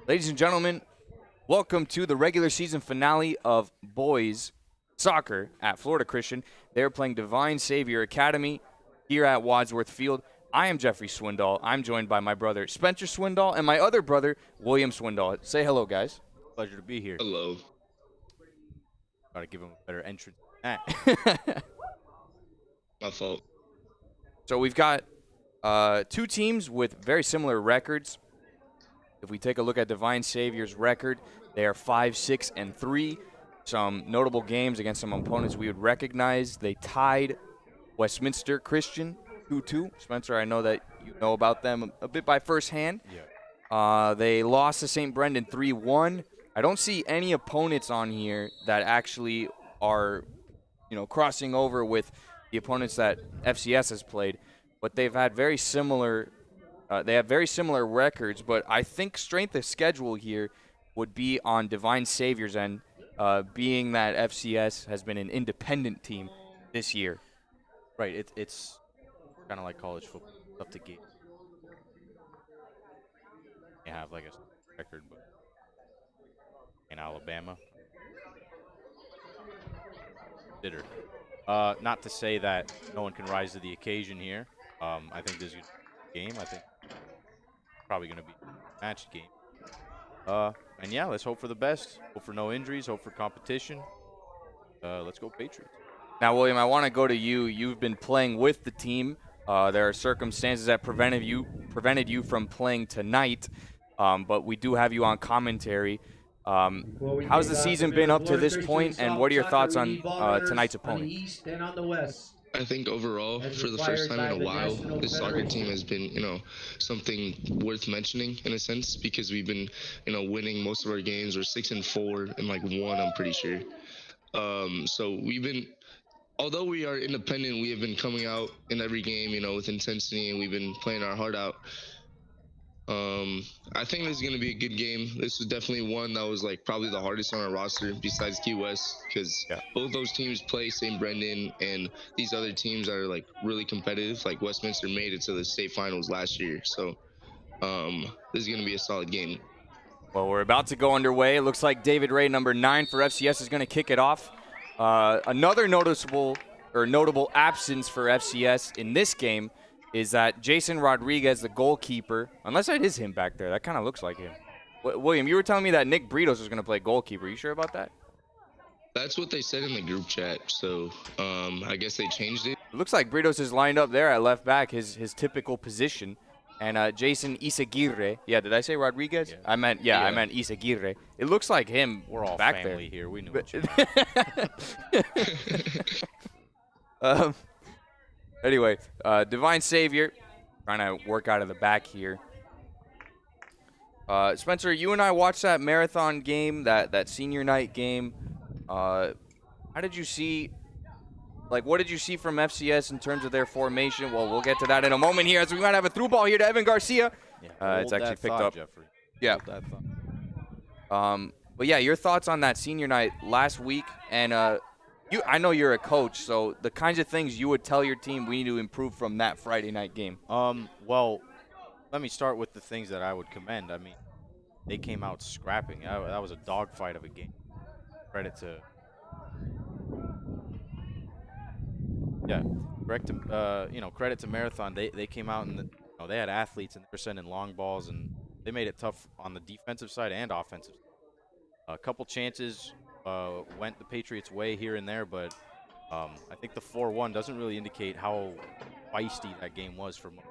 Ladies and gentlemen, welcome to the regular season finale of boys soccer at Florida Christian. They're playing Divine Savior Academy here at Wadsworth Field. I am Jeffrey Swindoll. I'm joined by my brother Spencer Swindoll and my other brother William Swindoll. Say hello, guys. Pleasure to be here. Hello. Gotta give him a better entrance than that. My fault. So we've got two teams with very similar records. If we take a look at Divine Savior's record, they are 5-6-3. Some notable games against some opponents we would recognize. They tied Westminster Christian 2-2. Spencer, I know that you know about them a bit by firsthand. Yeah. They lost to St. Brendan 3-1. I don't see any opponents on here that actually are, crossing over with the opponents that FCS has played, but they've had very similar. They have very similar records, but I think strength of schedule here would be on Divine Savior's end, being that FCS has been an independent team this year. Right. It's kind of like college football. Up to get. You have like a record, but in Alabama, consider. Not to say that no one can rise to the occasion here. I think this is a game. I think probably going to be a match game. And yeah, let's hope for the best. Hope for no injuries. Hope for competition. Let's go Patriots. Now, William, I want to go to you. You've been playing with the team. There are circumstances that prevented you from playing tonight, but we do have you on commentary. How's the season been up to this point, and what are your thoughts on tonight's opponent? I think overall, for the first time in a while, this soccer team has been, something worth mentioning in a sense, because we've been, winning most of our games. We're 6-4 and like 1, I'm pretty sure. So we've been, although we are independent, we have been coming out in every game, with intensity, and we've been playing our heart out. I think this is going to be a good game. This was definitely one that was like probably the hardest on our roster besides Key West, because both those teams play St. Brendan, and these other teams are like really competitive. Like Westminster made it to the state finals last year. So this is going to be a solid game. Well, we're about to go underway. It looks like David Ray, number 9 for FCS, is going to kick it off. Another notable absence for FCS in this game is that Jason Rodriguez, the goalkeeper, unless that is him back there. That kind of looks like him. William, you were telling me that Nick Britos was going to play goalkeeper. Are you sure about that? That's what they said in the group chat, so I guess they changed it. It looks like Britos is lined up there at left back, his typical position. And Jason Isaguirre. Yeah, did I say Rodriguez? Yeah. I meant Isaguirre. It looks like him. We're all back family there. here. We know each other. Anyway, Divine Savior trying to work out of the back here. Spencer, you and I watched that marathon game, that senior night game. How did you see Like, what did you see from FCS in terms of their formation? Well, we'll get to that in a moment here as we might have a through ball here to Evan Garcia. Yeah, It's actually picked up. Jeffrey. Yeah. Hold that thought. But yeah, your thoughts on that senior night last week, and I know you're a coach, so the kinds of things you would tell your team we need to improve from that Friday night game. Well, let me start with the things that I would commend. I mean, they came out scrapping. That was a dogfight of a game. Credit to credit to Marathon. They came out and they had athletes and they were sending long balls and they made it tough on the defensive side and offensive side. A couple chances went the Patriots' way here and there, but I think the 4-1 doesn't really indicate how feisty that game was for most.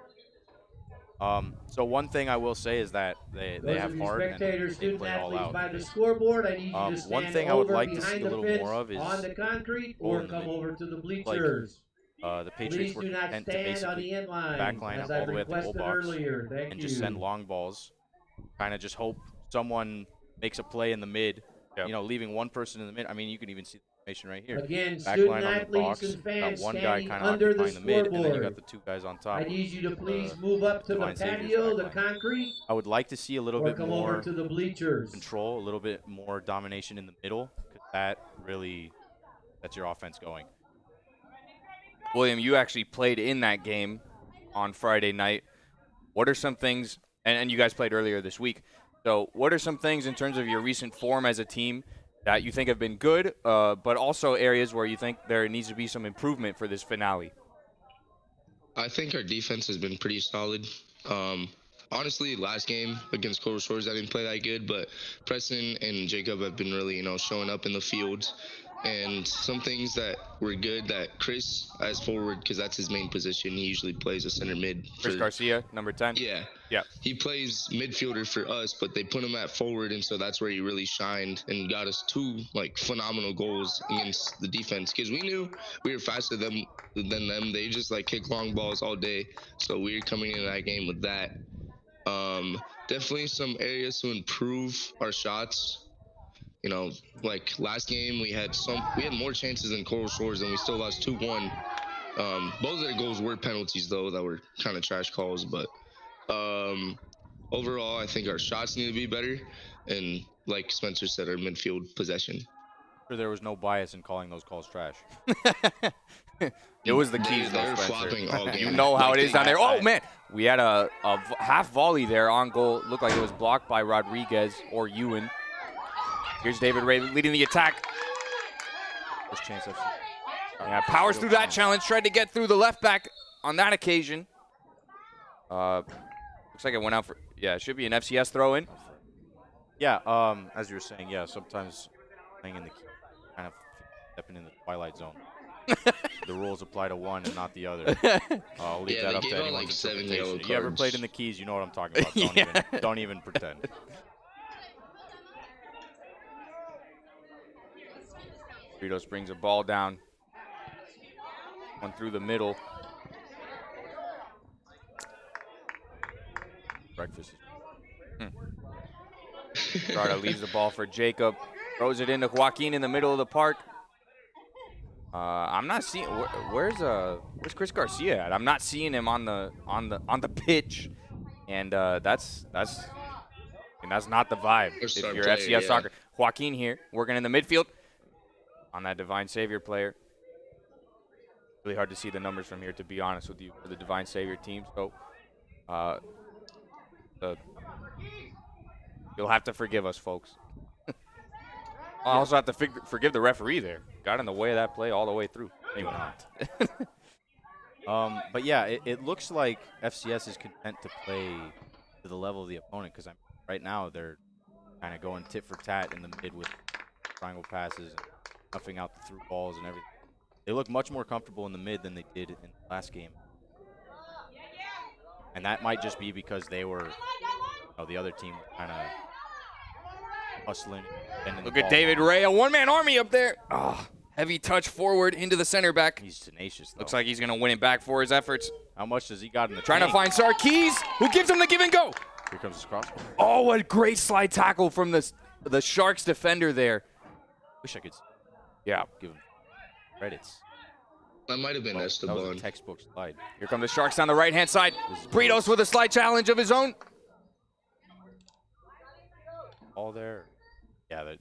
So one thing I will say is that they have heart and they play all out. By the scoreboard, I need you to stand one thing I would like to behind see a the little fence, more of is on the concrete goal or in the come middle. over to the Like, bleachers. the Patriots Please were do not content to stand on basically the end line, backline as up all I the way at the goal requested box earlier. Thank and you. just send long balls. Kind of just hope someone makes a play in the mid. Yep. Leaving one person in the mid. I mean, you can even see the information right here. Again, Backline student on the athletes box, and got fans one guy standing kind of under the occupying the mid, and then you got scoreboard. the two guys on top. I need you to please the move up to the Divine Savior's patio, the backline. concrete, I would like to see a little or bit come more over to the bleachers. control, a little bit more domination in the middle, because that really gets your offense going. William, you actually played in that game on Friday night. What are some things, and you guys played earlier this week, so what are some things in terms of your recent form as a team that you think have been good, but also areas where you think there needs to be some improvement for this finale? I think our defense has been pretty solid. Honestly, last game against Coral Shores, I didn't play that good, but Preston and Jacob have been really, showing up in the field. And some things that were good that Chris, as forward, because that's his main position, he usually plays a center mid. Chris Garcia, number 10? Yeah. Yeah. He plays midfielder for us, but they put him at forward, and so that's where he really shined and got us two, phenomenal goals against the defense. Because we knew we were faster than them. They just, kick long balls all day. So we were coming into that game with that. Definitely some areas to improve our shots. Last game we had more chances than Coral Shores and we still lost 2-1. Both of their goals were penalties though that were kind of trash calls, but overall I think our shots need to be better, and like Spencer said, our midfield possession. Sure, there was no bias in calling those calls trash. It was the keys, though, They're Spencer. flopping all game. You know how it is down there. Oh, man. We had a half volley there on goal. Looked like it was blocked by Rodriguez or Ewan. Here's David Ray leading the attack. First chance FC. Yeah, powers through that challenge. Tried to get through the left back on that occasion. Looks like it went out for, it should be an FCS throw-in. Yeah, as you were saying, sometimes playing in the key, kind of stepping in the twilight zone. The rules apply to one and not the other. I'll leave that up to anyone's interpretation. You ever played in the keys, you know what I'm talking about. Don't even pretend. Fritos brings a ball down. One through the middle. Breakfast. Garda leaves the ball for Jacob. Throws it into Joaquin in the middle of the park. I'm not seeing where's Chris Garcia at? I'm not seeing him on the pitch, and that's not the vibe if you're FCS soccer. Joaquin here working in the midfield on that Divine Savior player. Really hard to see the numbers from here, to be honest with you, for the Divine Savior team. So you'll have to forgive us, folks. I also have to forgive the referee there. Got in the way of that play all the way through. Maybe not. But yeah, it looks like FCS is content to play to the level of the opponent, because right now they're kind of going tit for tat in the mid with triangle passes and roughing out the through balls and everything. They look much more comfortable in the mid than they did in the last game. And that might just be because they were, the other team kind of hustling. Look at David Ray, a one-man army up there. Oh, heavy touch forward into the center back. He's tenacious, though. Looks like he's going to win it back for his efforts. How much does he got in the Trying tank? to find Sarkis, who gives him the give and go. Here comes his cross. Oh, a great slide tackle from the Sharks defender there. Wish I could Yeah. give him credits. That might have been That was a Esteban. textbook slide. Here come the Sharks down the right-hand side. This is Britos close. with a slide challenge of his own. All there. Yeah, that.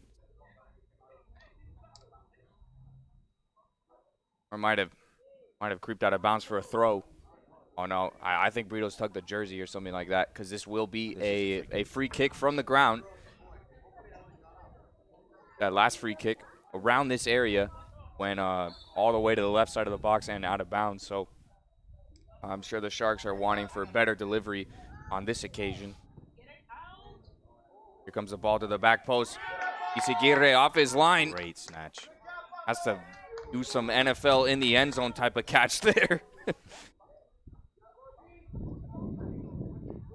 Or might have creeped out of bounds for a throw. Oh no, I think Britos tugged the jersey or something like that, because this will be a free kick from the ground. That last free kick around this area went all the way to the left side of the box and out of bounds. So I'm sure the Sharks are wanting for better delivery on this occasion. Here comes the ball to the back post. D.Savior off his line. Great snatch. Has to do some NFL in the end zone type of catch there.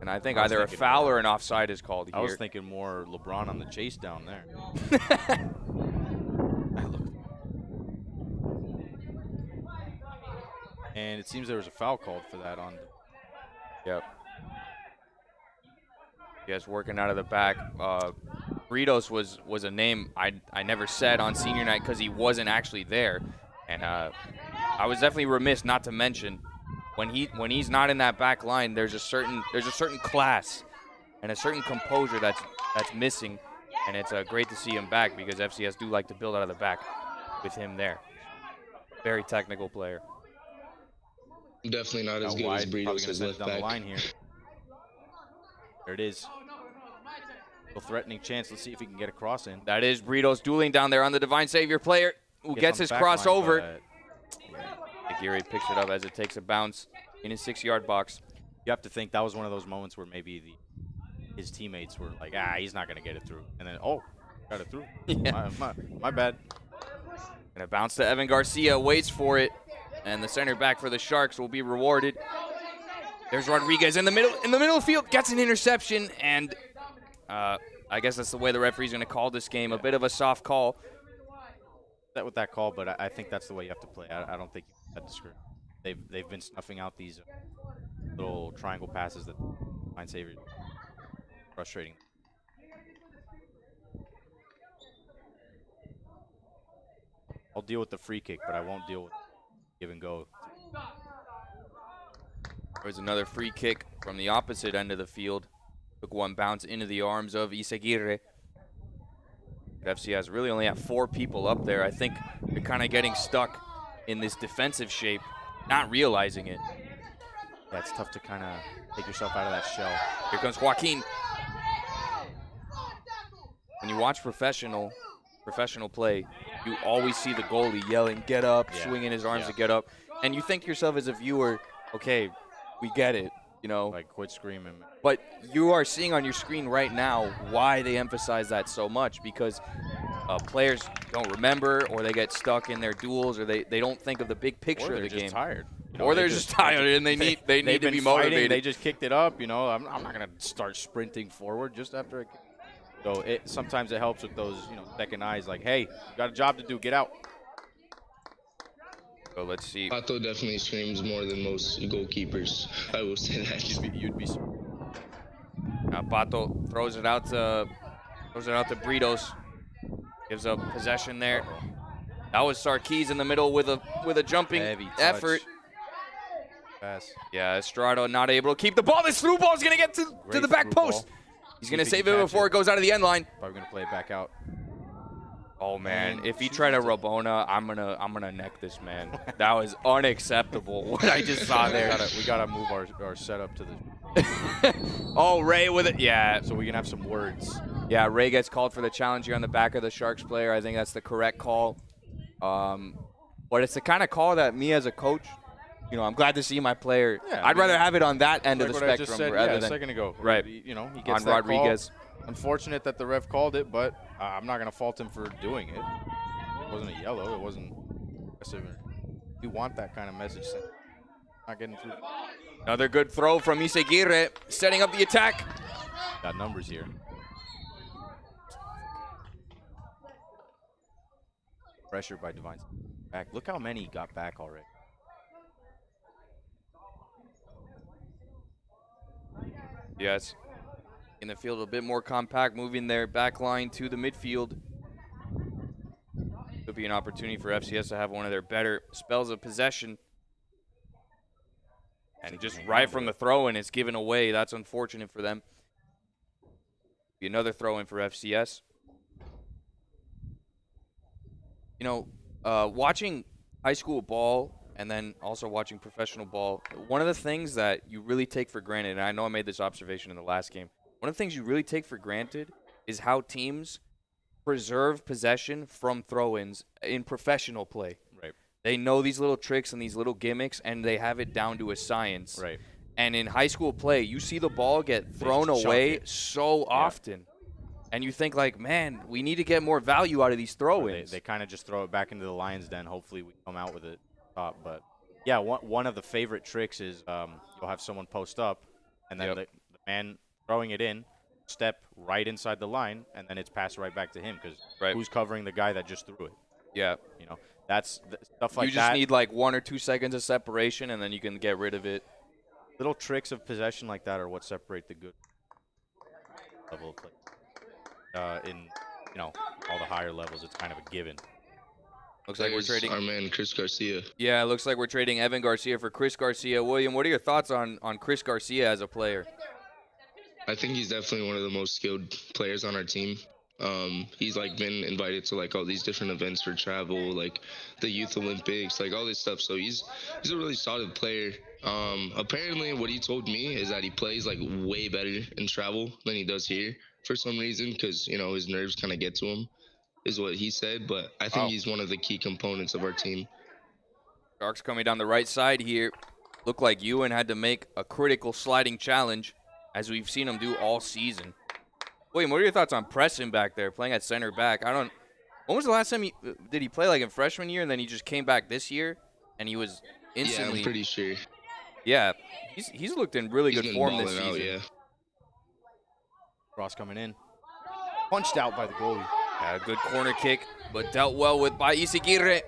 And I think either a foul or an offside is called here. I was thinking more LeBron on the chase down there. And it seems there was a foul called for that on. Yep. Yes, working out of the back. Britos was a name I never said on senior night because he wasn't actually there, and I was definitely remiss not to mention when he's not in that back line. There's a certain class and a certain composure that's missing, and it's great to see him back because FCS do like to build out of the back with him there. Very technical player. Definitely not as Out good wide, as probably Britos gonna as send left it down the back. line here. There it is. A threatening chance. Let's see if he can get a cross in. That is Britos dueling down there on the Divine Savior player who gets on his the back line, crossover. but Aguirre picks it up as it takes a bounce in his 6-yard box. you have to think that was one of those moments where maybe his teammates were like, he's not going to get it through. And then, got it through. Yeah. My bad. And a bounce to Evan Garcia, waits for it, and the center back for the Sharks will be rewarded. There's Rodriguez in the middle of the field, gets an interception, and I guess that's the way the referee's going to call this game. A bit of a soft call. With that call, but I think that's the way you have to play. I don't think you have to discourage. They've been snuffing out these little triangle passes that D.Savior frustrating. I'll deal with the free kick, but I won't deal with give and go. There's another free kick from the opposite end of the field. Took one bounce into the arms of D.Savior. FCS really only have 4 people up there. I think they're kind of getting stuck in this defensive shape, not realizing it. Yeah, it's tough to kind of take yourself out of that shell. Here comes Joaquin. When you watch professional play, you always see the goalie yelling, "Get up," swinging his arms to get up. And you think to yourself as a viewer, okay, we get it, you know. Like, quit screaming. But you are seeing on your screen right now why they emphasize that so much, because players don't remember, or they get stuck in their duels, or they don't think of the big picture of the game. Tired. Or they're just tired and they need to be motivated. They just kicked it up, you know. I'm not going to start sprinting forward just after so sometimes it helps with those, second eyes like, hey, you got a job to do, get out. So let's see. Pato definitely screams more than most goalkeepers. I will say that. You'd be Pato throws it out to Britos. Gives up possession there. That was Sarkis in the middle with a jumping effort. Pass. Yeah, Estrada not able to keep the ball. This through ball is going to get to the back post. He's going to save it before it goes out of the end line. Probably going to play it back out. Oh man, if he tried a Rabona, I'm gonna neck this man. That was unacceptable what I just saw there. We gotta move our setup to the. Oh, Ray with it. Yeah. So we can have some words. Yeah, Ray gets called for the challenge here on the back of the Sharks player. I think that's the correct call. But it's the kind of call that me as a coach, I'm glad to see my player. Yeah, I'd rather have it on that end of the what I just spectrum said, rather a than second ago. Right. He gets on that Rodriguez. Call. Unfortunate that the ref called it, but I'm not going to fault him for doing it. It wasn't a yellow. It wasn't aggressive. You want that kind of message sent. Not getting through. Another good throw from D.Savior, setting up the attack. Got numbers here. Pressure by Divine. Back. Look how many he got back already. Yes. In the field, a bit more compact, moving their back line to the midfield. be an opportunity for FCS to have one of their better spells of possession. And just right from the throw-in, it's given away. That's unfortunate for them. Be another throw-in for FCS. You know, watching high school ball and then also watching professional ball, one of the things that you really take for granted, and I know I made this observation in the last game, one of the things you really take for granted is how teams preserve possession from throw-ins in professional play. Right. They know these little tricks and these little gimmicks, and they have it down to a science. Right. And in high school play, you see the ball get thrown away so often. And you think, like, man, we need to get more value out of these throw-ins. They kind of just throw it back into the lion's den. Hopefully we come out with it top. But, yeah, one of the favorite tricks is you'll have someone post up, and then the man throwing it in, step right inside the line, and then it's passed right back to him because who's covering the guy that just threw it? Yeah. You know, that's stuff like that. You just need, like, 1 or 2 seconds of separation, and then you can get rid of it. Little tricks of possession like that are what separate the good level of play. In, you know, all the higher levels, it's kind of a given. Looks like we're trading our man Chris Garcia. Yeah, it looks like we're trading Evan Garcia for Chris Garcia. William, what are your thoughts on Chris Garcia as a player? I think he's definitely one of the most skilled players on our team. He's like been invited to like all these different events for travel, like the Youth Olympics, like all this stuff. So he's a really solid player. Apparently what he told me is that he plays like way better in travel than he does here for some reason, because you know his nerves kind of get to him, is what he said. But I think he's one of the key components of our team. Sharks coming down the right side here. Looked like Ewan had to make a critical sliding challenge, as we've seen him do all season. William, what are your thoughts on Preston back there, playing at center back? When was the last time did he play, like in freshman year, and then he just came back this year, and he was instantly? Yeah, I'm pretty sure. Yeah, he's looked in really good form this season. Out, yeah. Cross coming in. Punched out by the goalie. A good corner kick, but dealt well with by Izaguirre.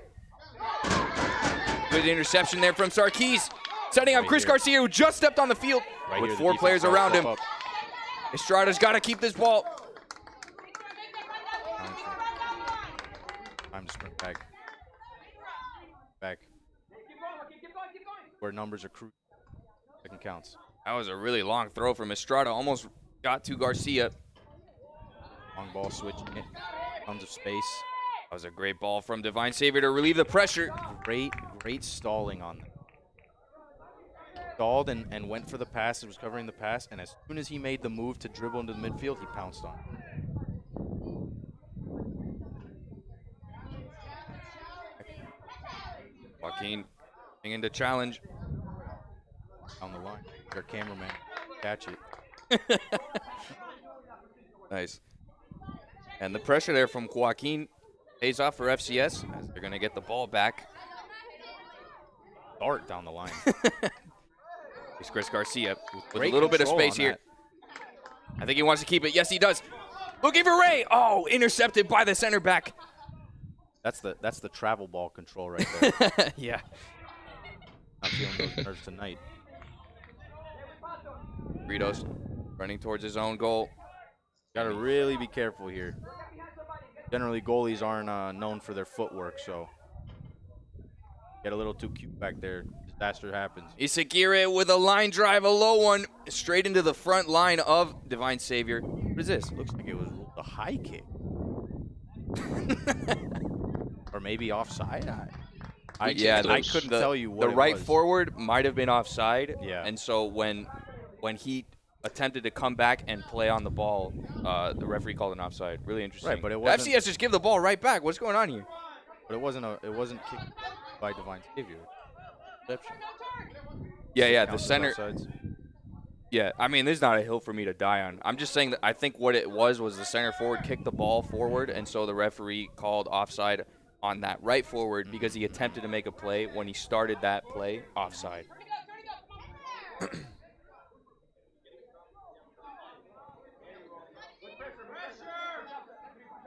Good interception there from Sarkis. Setting up Chris Garcia, who just stepped on the field with 4 players around him. Estrada's got to keep this ball. Time to sprint back. Where numbers are crucial. Second counts. That was a really long throw from Estrada. Almost got to Garcia. Long ball switching it. Tons of space. That was a great ball from D.Savior to relieve the pressure. Great stalling on that. Stalled and went for the pass and was covering the pass, and as soon as he made the move to dribble into the midfield, he pounced on it. Joaquin into challenge. On the line. Your cameraman. Catch it. Nice. And the pressure there from Joaquin pays off for FCS as they're going to get the ball back. Dart down the line. It's Chris Garcia with a little bit of space here. I think he wants to keep it. Yes, he does. Looking for Ray. Oh, intercepted by the center back. That's the travel ball control right there. Yeah. Not feeling those nerves tonight. Ritos running towards his own goal. Got to really be careful here. Generally, goalies aren't known for their footwork, so get a little too cute back there. Disaster happens. Izaguirre with a line drive, a low one, straight into the front line of D.Savior. What is this? Looks like it was a high kick. Or maybe offside. I couldn't tell you what the it right was. forward might have been offside. Yeah. And so when he attempted to come back and play on the ball, the referee called an offside. Really interesting. Right, but it wasn't. FCS just give the ball right back. What's going on here? But it wasn't kicked by D.Savior. Reception. Yeah, the center. Offsides. Yeah, I mean, there's not a hill for me to die on. I'm just saying that I think what it was the center forward kicked the ball forward, and so the referee called offside on that right forward because he attempted to make a play. When he started that play, offside.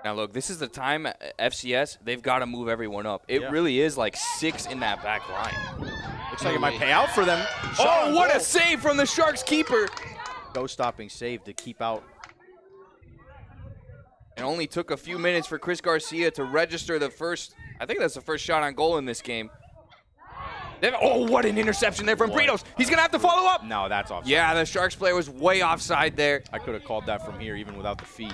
Now, look, this is the time at FCS, they've got to move everyone up. It really is like 6 in that back line. Looks like it might pay out for them. Oh, what a save from the Sharks keeper. Go-stopping save to keep out. It only took a few minutes for Chris Garcia to register the first, I think that's the first shot on goal in this game. Oh, what an interception there from Britos. He's going to have to follow up. No, that's offside. Yeah, the Sharks player was way offside there. I could have called that from here even without the feet.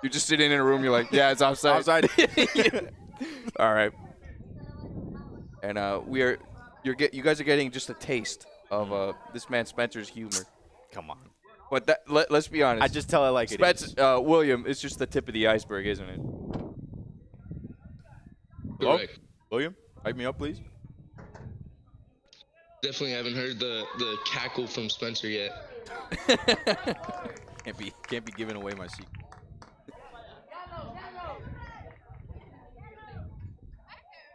You're just sitting in a room. You're like, yeah, it's offside. Offside. All right. And you guys are getting just a taste of this man Spencer's humor. Come on. But let's be honest. I just tell it like it is. William, it's just the tip of the iceberg, isn't it? Hello? Correct. William, hype me up, please. Definitely haven't heard the cackle from Spencer yet. Can't be giving away my secret.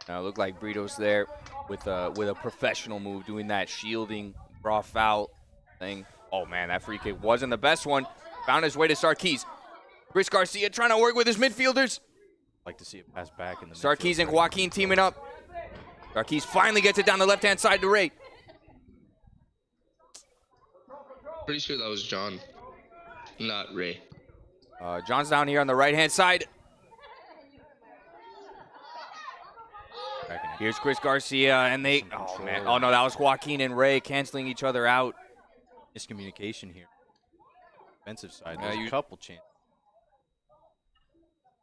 Now, it looked like Britos there with a professional move, doing that shielding, draw foul thing. Oh, man, that free kick wasn't the best one. Found his way to Sarkis. Chris Garcia trying to work with his midfielders. Like to see it pass back in the Sarkis midfield. and Joaquin teaming up. Sarkis finally gets it down the left-hand side to Ray. Pretty sure that was John, not Ray. John's down here on the right-hand side. Back in it. Here's Chris Garcia, and they... Oh, man. Oh, no, that was Joaquin and Ray canceling each other out. Miscommunication here. Defensive side. Yeah, There's a couple chances.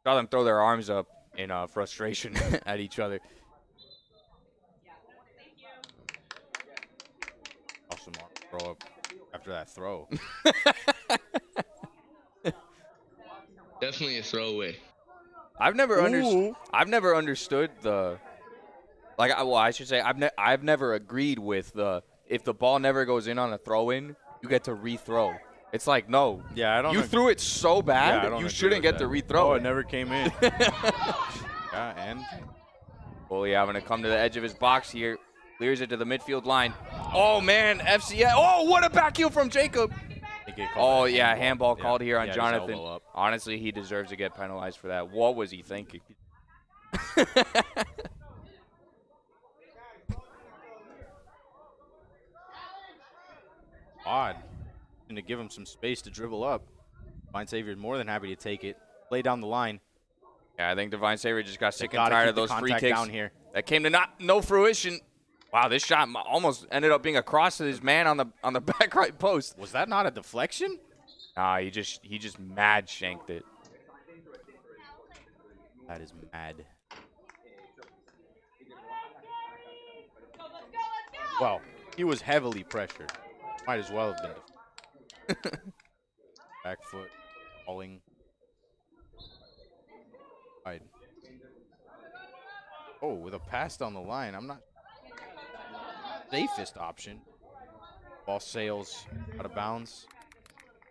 Saw them throw their arms up in frustration at each other. Awesome throw up after that throw. Definitely a throwaway. I've never understood the, like, I should say I've never agreed with the, if the ball never goes in on a throw-in, you get to rethrow. It's like, no. Yeah, I don't. You threw it so bad, Yeah, I don't you agree shouldn't with get to that. rethrow Oh, it. it never came in. Yeah, and Bully having to come to the edge of his box here. Clears it to the midfield line. Oh, man, FCS. Oh, what a back heel from Jacob. Oh, yeah, handball called here on Jonathan. Honestly, he deserves to get penalized for that. What was he thinking? Odd. Going to give him some space to dribble up. D.Savior is more than happy to take it. Lay down the line. Yeah, I think D.Savior just got sick and Gotta tired keep of the those free contact kicks down here. that came to no fruition. Wow, this shot almost ended up being a cross to his man on the back right post. Was that not a deflection? Nah, he just mad shanked it. That is mad. Well, he was heavily pressured. Might as well have been. Back foot, falling. Right. Oh, with a pass down the line, I'm not safest option. Ball sails out of bounds.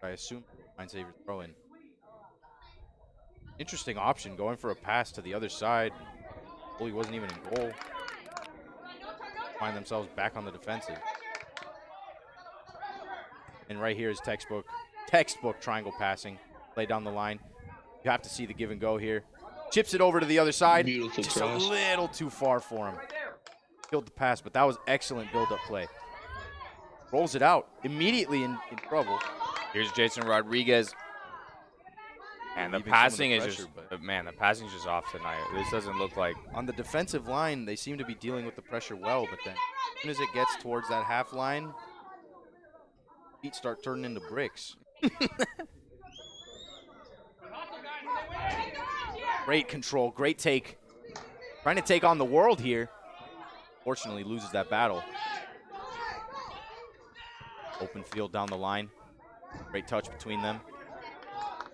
I assume D.Savior throw in. Interesting option, going for a pass to the other side. Well, he wasn't even in goal. Find themselves back on the defensive. And right here is textbook triangle passing. Play down the line. You have to see the give and go here. Chips it over to the other side. Beautiful Just cross. a little too far for him. Killed the pass, but that was excellent build-up play. Rolls it out. Immediately in trouble. Here's Jason Rodriguez. And the Leaving some of the passing is pressure, just, man, the passing's just off tonight. This doesn't look like. On the defensive line, they seem to be dealing with the pressure well, but then as soon as it gets towards that half line, feet start turning into bricks. Great control, great take. Trying to take on the world here. Fortunately, loses that battle. Open field down the line. Great touch between them.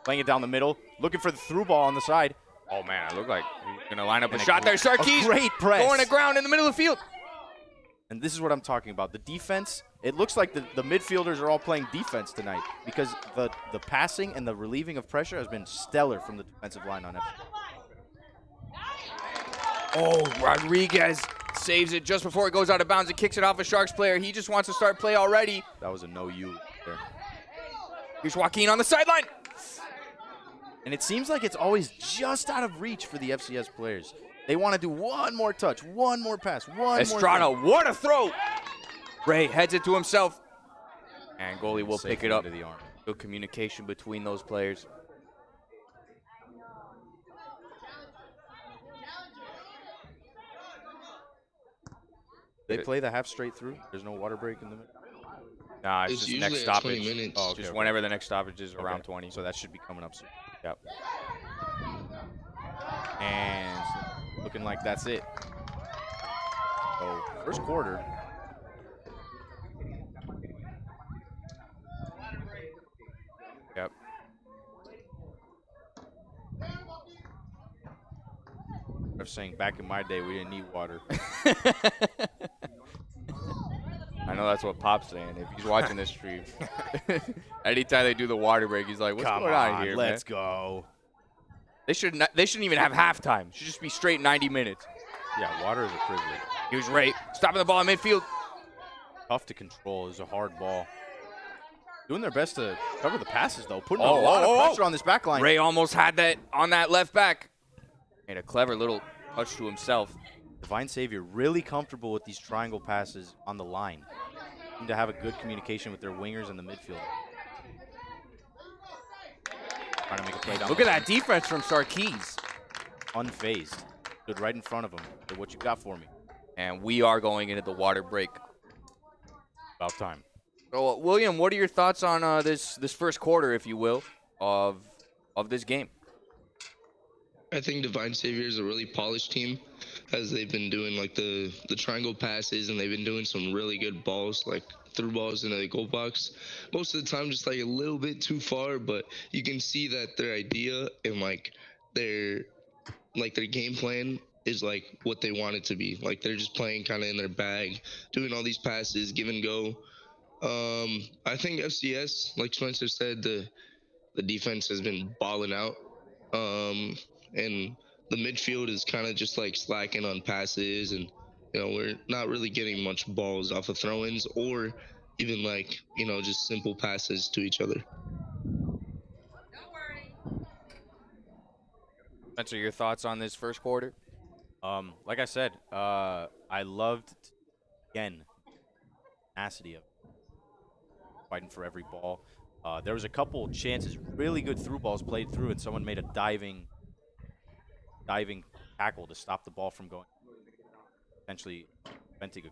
Playing it down the middle. Looking for the through ball on the side. Oh, man, it looked like he's going to line up a And shot there. Sarkis great press. going to ground in the middle of the field. And this is what I'm talking about. The defense, it looks like the midfielders are all playing defense tonight because the passing and the relieving of pressure has been stellar from the defensive line on FCS. Oh, Rodriguez saves it just before it goes out of bounds and kicks it off a Sharks player. He just wants to start play already. That was a no-you there. Here's Joaquin on the sideline. And it seems like it's always just out of reach for the FCS players. They want to do one more touch, one more pass, one Estrada, more. what a throw. Ray heads it to himself. And goalie will pick it up. Into the arm. Good communication between those players. They play the half straight through. There's no water break in the middle. Nah, it's It's just usually next at 20 stoppage. minutes. Oh, okay, Just okay. whenever the next stoppage is Okay. around 20. So that should be coming up soon. Yep. And looking like that's it. So first quarter. Yep. I'm saying back in my day we didn't need water. I know that's what Pop's saying. If he's watching this stream, anytime they do the water break, he's like, "What's Come going on here, let's man?" go. They shouldn't even have halftime. It should just be straight 90 minutes. Yeah, water is a privilege. He was right. Stopping the ball in midfield. Tough to control. It's a hard ball. Doing their best to cover the passes, though. Putting Oh, a lot oh, of oh. pressure on this back line. Ray almost had that on that left back. Made a clever little touch to himself. D.Savior really comfortable with these triangle passes on the line. Seem to have a good communication with their wingers in the midfield. Trying to make a play down. Look at that defense from Sarkis. Unfazed. Stood right in front of him. Said, what you got for me? And we are going into the water break. About time. So, William, what are your thoughts on this first quarter, if you will, of this game? I think Divine Savior is a really polished team, as they've been doing like the triangle passes, and they've been doing some really good balls, like through balls into the goal box. Most of the time, just like a little bit too far, but you can see that their idea and their game plan is like what they want it to be. Like they're just playing kind of in their bag, doing all these passes, give and go. I think FCS, like Spencer said, the defense has been balling out. And the midfield is kind of just like slacking on passes, and we're not really getting much balls off of throw-ins or even just simple passes to each other. Spencer, your thoughts on this first quarter? Like I said, I loved, again, tenacity of fighting for every ball. There was a couple chances, really good through balls played through, and someone made a diving tackle to stop the ball from going, essentially preventing a.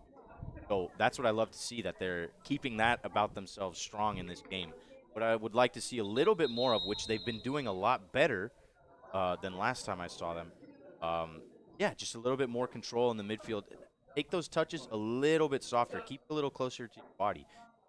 So that's what I love to see, that they're keeping that about themselves strong in this game. What I would like to see a little bit more of, which they've been doing a lot better than last time I saw them. Yeah, just a little bit more control in the midfield. Take those touches a little bit softer. Keep it a little closer to your body.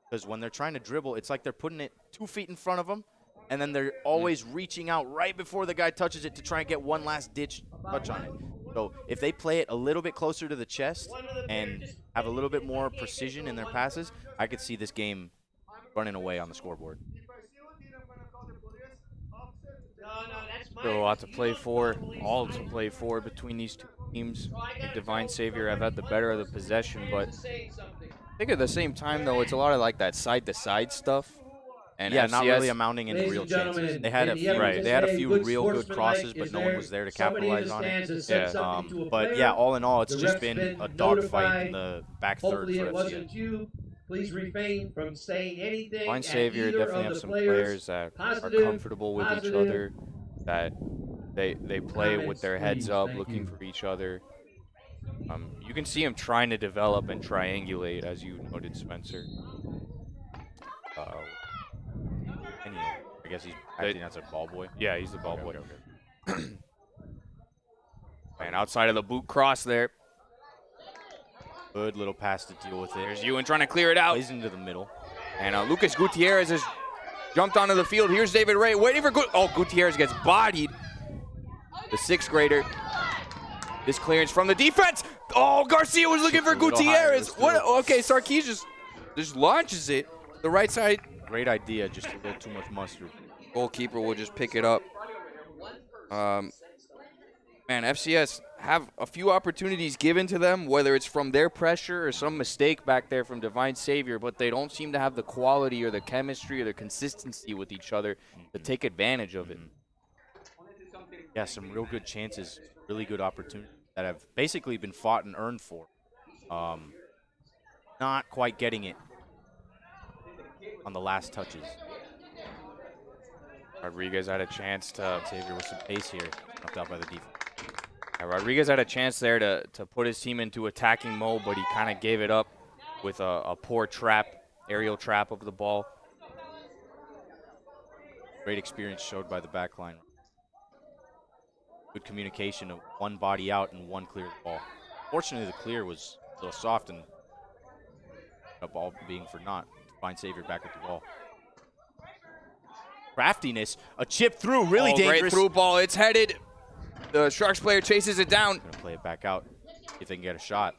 Because when they're trying to dribble, it's like they're putting it 2 feet in front of them, and then they're always reaching out right before the guy touches it to try and get one last ditch touch on it. So if they play it a little bit closer to the chest and have a little bit more precision in their passes, I could see this game running away on the scoreboard. Still a lot to play for, all to play for between these two teams. I think Divine Savior have had the better of the possession, but I think at the same time, though, it's a lot of like that side-to-side stuff. And yeah, FCS, not really amounting into Ladies real and gentlemen, chances. They had a in the few, evidence they had a today, few good real good sportsmanlike crosses, but is no one was there to capitalize on it. But all in all, it's The just ref's been been a dogfight notified. in the back third Hopefully for it FCS. wasn't you. Please refrain from saying anything. Divine at Savior either definitely of have the some players that are Positive, comfortable with each positive. other, that they play with Comments, their heads please. up, Thank looking you. for each other. You can see them trying to develop and triangulate, as you noted, Spencer. I guess he's acting as a ball boy. Yeah, he's the ball boy. Okay. And outside of the boot cross there. Good little pass to deal with it. There's Ewan trying to clear it out. Plays into the middle. And Lucas Gutierrez has jumped onto the field. Here's David Ray waiting for Gutierrez gets bodied. The sixth grader. This clearance from the defense. Oh, Garcia was looking for Gutierrez. What? Okay, Sarkis just launches it. The right side. Great idea, just a little too much mustard. Goalkeeper will just pick it up. Man, FCS have a few opportunities given to them, whether it's from their pressure or some mistake back there from Divine Savior, but they don't seem to have the quality or the chemistry or the consistency with each other to take advantage of it. Yeah, some real good chances, really good opportunities that have basically been fought and earned for. Not quite getting it on the last touches. Rodriguez had a chance to Xavier with some pace here, knocked out by the defense. Yeah, Rodriguez had a chance there to put his team into attacking mode, but he kind of gave it up with a poor trap, aerial trap of the ball. Great experience showed by the back line. Good communication of one body out and one clear the ball. Fortunately, the clear was a little soft and a ball being for naught. D.Savior back with the ball. Craftiness, a chip through, really dangerous. Great through ball, it's headed. The Sharks player chases it down. Gonna play it back out, see if they can get a shot.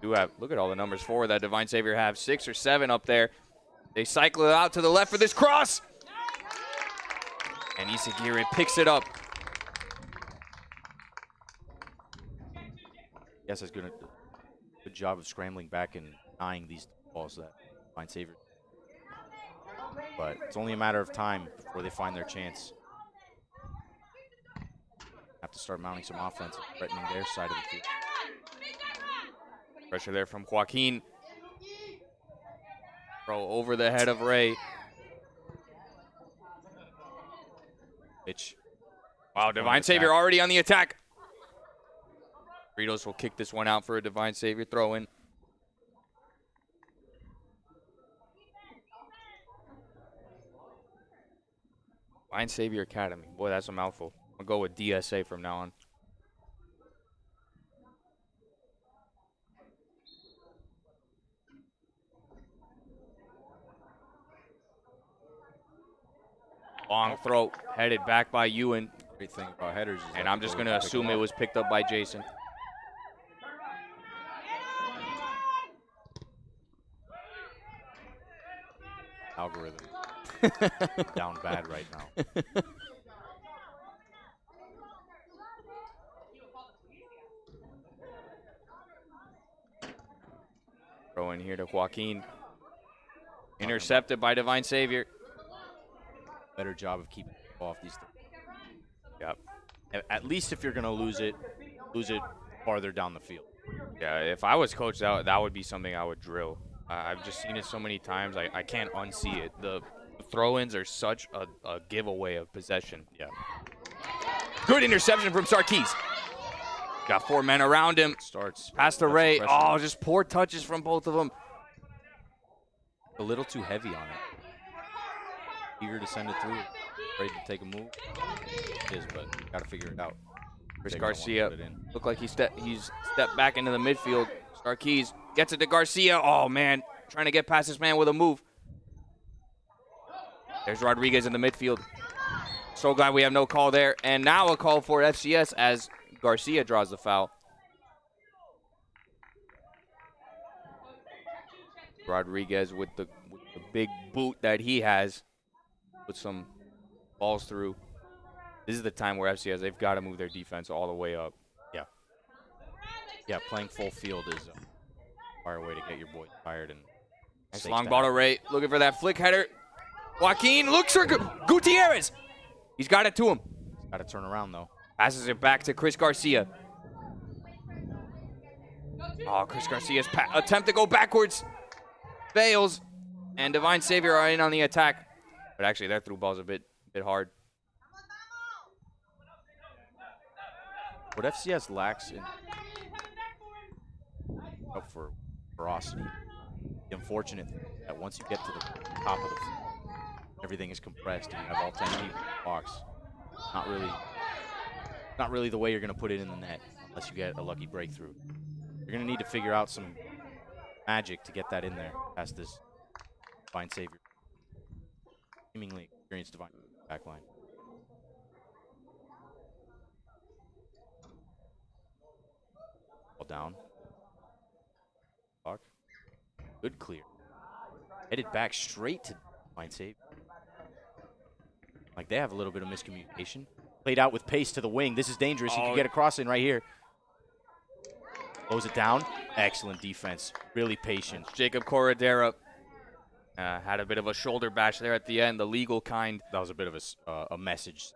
Look at all the numbers forward that D.Savior have, 6 or 7 up there. They cycle it out to the left for this cross. And Isagire picks it up. Yes, has good job of scrambling back and denying these balls that D.Savior. But it's only a matter of time before they find their chance. Have to start mounting some offense and threatening their side of the field. Pressure there from Joaquin. Throw over the head of Ray. Pitch. Wow, D.Savior already on the attack. Fritos will kick this one out for a D.Savior throw-in. D.Savior Academy. Boy, that's a mouthful. I'll go with DSA from now on. Long throw, headed back by Ewan. Great thing about headers is And I'm just going to assume it was picked up by Jason. Algorithm. Down bad right now. Throw in here to Joaquin. Intercepted by D.Savior. Better job of keeping it off these things. Yep. At least if you're going to lose it farther down the field. Yeah, if I was coach, that would be something I would drill. I've just seen it so many times, I can't unsee it. The throw-ins are such a giveaway of possession. Yeah. Good interception from Sarkis. Got 4 men around him. Starts. Past to Ray. Oh, just poor touches from both of them. A little too heavy on it. Eager to send it through. Afraid to take a move. It is, but got to figure it out. Chris Garcia looked like he's stepped back into the midfield. Sarkis gets it to Garcia. Oh, man. Trying to get past this man with a move. There's Rodriguez in the midfield. So glad we have no call there. And now a call for FCS as Garcia draws the foul. Rodriguez with the big boot that he has. Put some balls through. This is the time where FCS, they've got to move their defense all the way up. Yeah. Yeah, playing full field is a far way to get your boy tired. And nice long ball to Ray. Looking for that flick header. Joaquin looks for Gutierrez. He's got it to him. Got to turn around, though. Passes it back to Chris Garcia. Oh, Chris Garcia's attempt to go backwards. Fails. And D.Savior are in on the attack. But actually, that through ball's a bit hard. What FCS lacks in for ferocity, the unfortunate thing is that once you get to the top of the field, everything is compressed and you have all 10 people in the box. Not really the way you're going to put it in the net unless you get a lucky breakthrough. You're going to need to figure out some magic to get that in there past this D.Savior. Seemingly experienced back line. Ball down. Clock. Good clear. Headed back straight to D.Savior. Like they have a little bit of miscommunication. Played out with pace to the wing. This is dangerous. He can get a cross in right here. Close it down. Excellent defense. Really patient. Jacob Corradera had a bit of a shoulder bash there at the end, the legal kind. That was a bit of a message.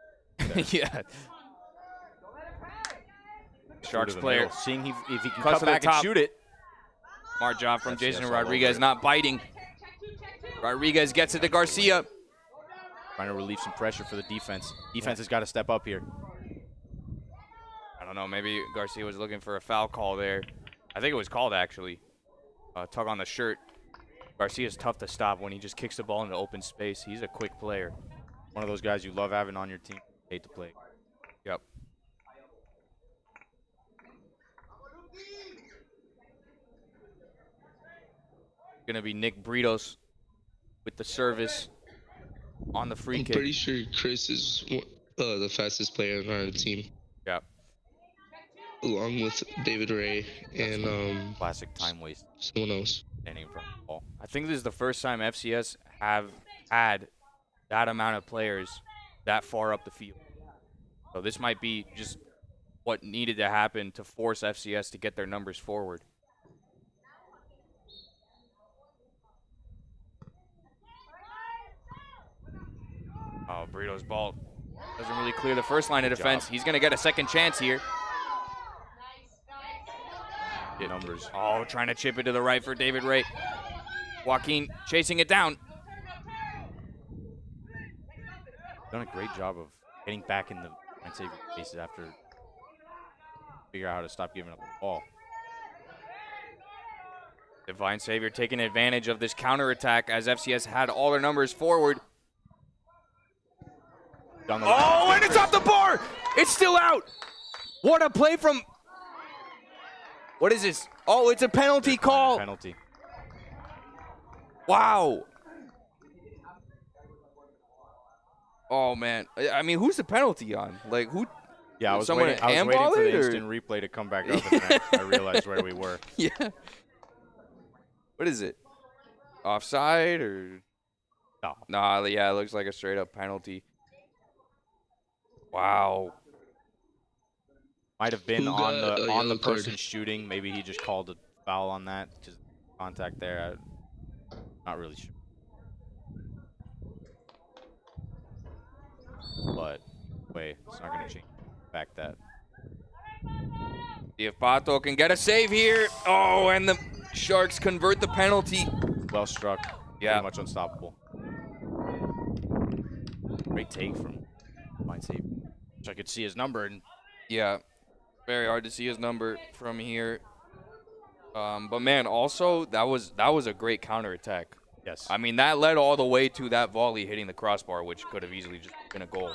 Yeah. Sharks player. Seeing if he can cut cut back and shoot it. Smart job from Jason Rodriguez, not biting. Rodriguez gets it to Garcia. Trying to relieve some pressure for the defense. Defense has got to step up here. no, maybe Garcia was looking for a foul call there. I think it was called, actually. Tug on the shirt. Garcia's tough to stop when he just kicks the ball into open space. He's a quick player. One of those guys you love having on your team. Hate to play. Yep. Gonna be Nick Britos with the service on the free I'm kick. pretty sure Chris is the fastest player on our team, Yep. along with David Ray and Classic time waste someone else. standing in front of the ball. I think this is the first time FCS have had that amount of players that far up the field. So this might be just what needed to happen to force FCS to get their numbers forward. Oh, Burrito's ball doesn't really clear the first line of defense. He's going to get a second chance here. Numbers. Oh, trying to chip it to the right for David Ray. Joaquin chasing it down. Done a great job of getting back in the D.Savior spaces after figure out how to stop giving up the ball. D.Savior taking advantage of this counterattack as FCS had all their numbers forward. Down the Oh, and it's off the bar! It's still out! What a play from... What is this? Oh, it's a penalty call. Penalty. Wow. Oh, man. I mean, who's the penalty on? Like, who... Yeah, I was Someone waiting for handball the it, or- instant replay to come back up, and then I realized where we were. Yeah. What is it? Offside or... No. Nah, yeah, it looks like a straight-up penalty. Wow. Might have been Who on got a the yellow card? person shooting. Maybe he just called a foul on that. Just contact there. Not really sure. But wait, it's not going to change back that. See if Pato can get a save here. Oh, and the Sharks convert the penalty. Well struck. Yeah. Pretty much unstoppable. Great take from D.Savior. Wish I could see his number. And Yeah, very hard to see his number from here. But man, also that was a great counterattack. yes. I mean, that led all the way to that volley hitting the crossbar, which could have easily just been a goal.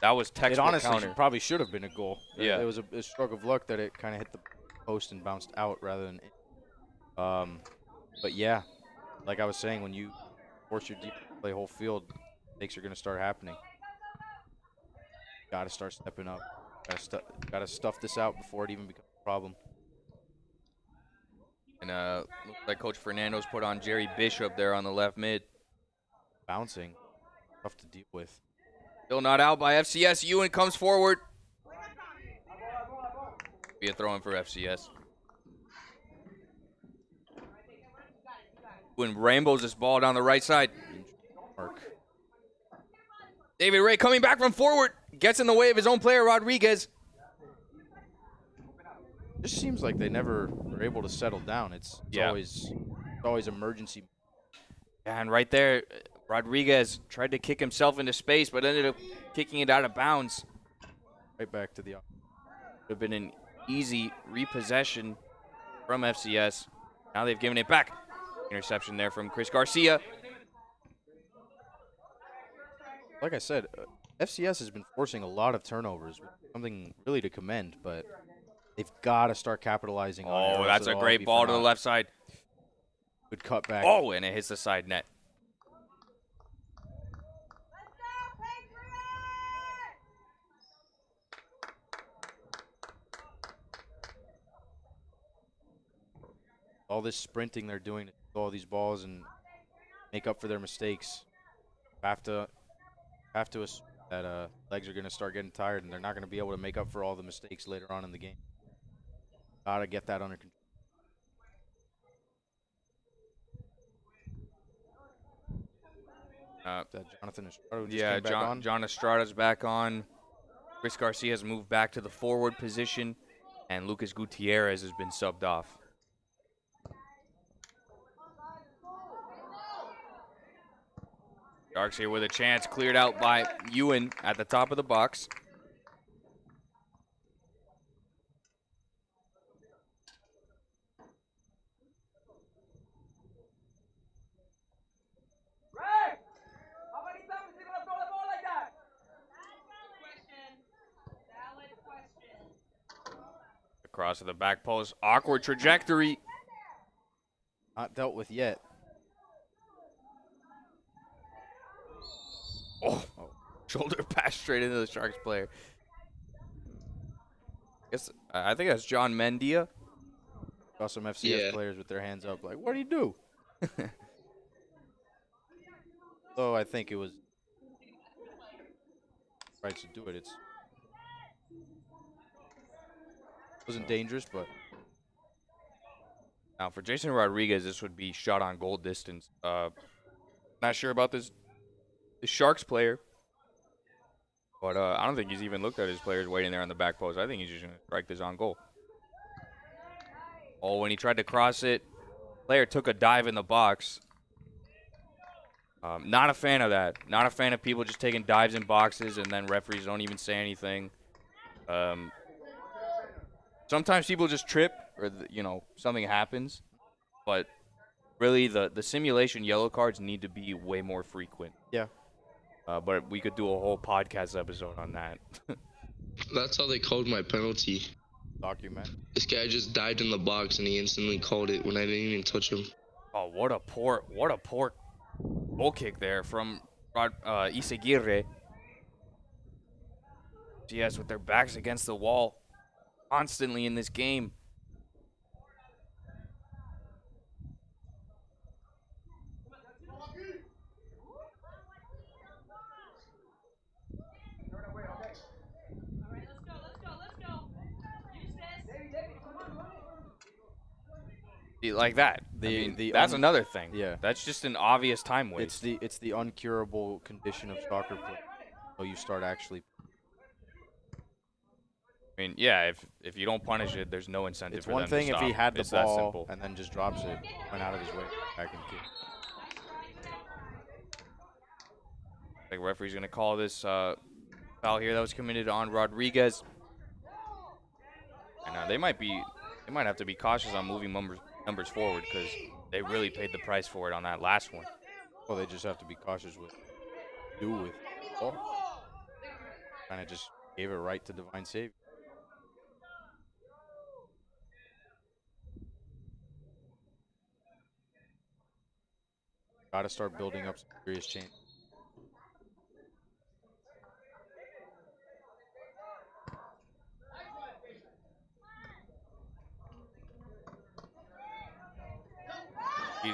That was It textbook honestly counter. probably should have been a goal. Yeah. It was a stroke of luck that it kind of hit the post and bounced out rather than in. But yeah, like I was saying, when you force your defense to play whole field, mistakes are going to start happening. Got to start stepping up. Got to stuff this out before it even becomes a problem. And looks like Coach Fernando's put on Jerry Bishop there on the left mid. Bouncing, tough to deal with. Still not out by FCS. Ewan comes forward. Be a throw-in for FCS. When rainbows this ball down the right side. Mark. David Ray coming back from forward. Gets in the way of his own player, Rodriguez. Just seems like they never were able to settle down. It's Yeah. always emergency. And right there, Rodriguez tried to kick himself into space, but ended up kicking it out of bounds. Right back to the. Would have been an easy repossession from FCS. Now they've given it back. Interception there from Chris Garcia. Like I said, FCS has been forcing a lot of turnovers, something really to commend, but they've got to start capitalizing on it. Oh, or that's else a it'll all great be ball for to the naught. left side. Good cutback. Oh, and it hits the side net. All this sprinting they're doing to throw all these balls and make up for their mistakes. Have to assume that legs are going to start getting tired and they're not going to be able to make up for all the mistakes later on in the game. Got to get that under control. That Jonathan Estrada who just Yeah, came back on. John Estrada's back on. Chris Garcia's moved back to the forward position, and Lucas Gutierrez has been subbed off. Sharks here with a chance, cleared out by Ewan at the top of the box. cross to the back post. Awkward trajectory. Not dealt with yet. Oh, shoulder pass straight into the Sharks player. I think that's John Mendia. Saw some FCS players with their hands up, like, what do you do? So I think it was right to do it. It wasn't dangerous, but Now for Jason Rodriguez, this would be shot on goal distance. Not sure about this Sharks player, but I don't think he's even looked at his players waiting there on the back post. I think he's just gonna strike this on goal. Oh, when he tried to cross it, player took a dive in the box. Not a fan of that. Not a fan of people just taking dives in boxes and then referees don't even say anything. Sometimes people just trip or, something happens. But really, the simulation yellow cards need to be way more frequent. yeah. But we could do a whole podcast episode on that. That's how they called my penalty. Document. This guy just dived in the box and he instantly called it when I didn't even touch him. Oh, what a poor goal kick there from Isaguirre. Yes, with their backs against the wall constantly in this game. Like that. That's another thing. Yeah. That's just an obvious time waste. It's the uncurable condition of soccer play. So you start actually. I mean, yeah, if you don't punish it, there's no incentive It's for one them thing to if stop. he had the It's that ball simple. and then just drops it, went out of his way, back and kick. Like referee's gonna call this foul here that was committed on Rodriguez, and they might have to be cautious on moving numbers forward because they really paid the price for it on that last one. Well, they just have to be cautious with ball. Kind of just gave it right to Divine Savior. Got to start building up some serious change. He's,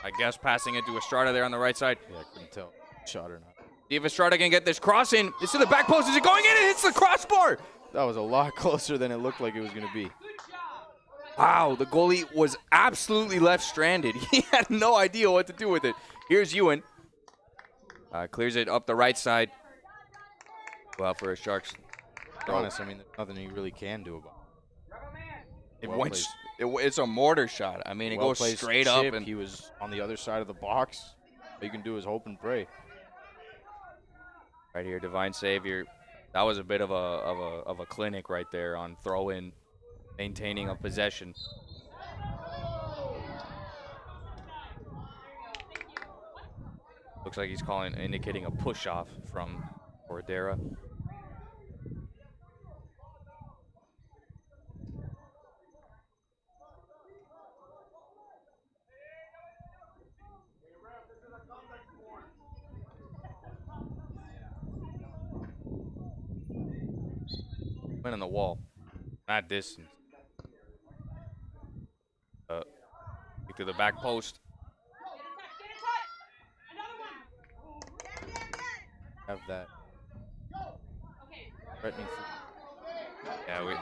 I guess, passing it to Estrada there on the right side. Yeah, I couldn't tell shot or not. See if Estrada can get this cross in. It's to the back post. Is it going in? It hits the crossbar. That was a lot closer than it looked like it was going to be. Wow, the goalie was absolutely left stranded. He had no idea what to do with it. Here's Ewan. Clears it up the right side. Well, for a Sharks. To be honest, I mean, there's nothing you really can do about It Well went. played. It's a mortar shot. I mean, it goes well-placed straight up, chip. and He was on the other side of the box. All you can do is hope and pray. right here, Divine Savior. That was a bit of a clinic right there on throw-in, maintaining of possession. Looks like he's indicating a push-off from Cordera. Went on the wall. That distance. To the back post. Have that. Threatening. Yeah,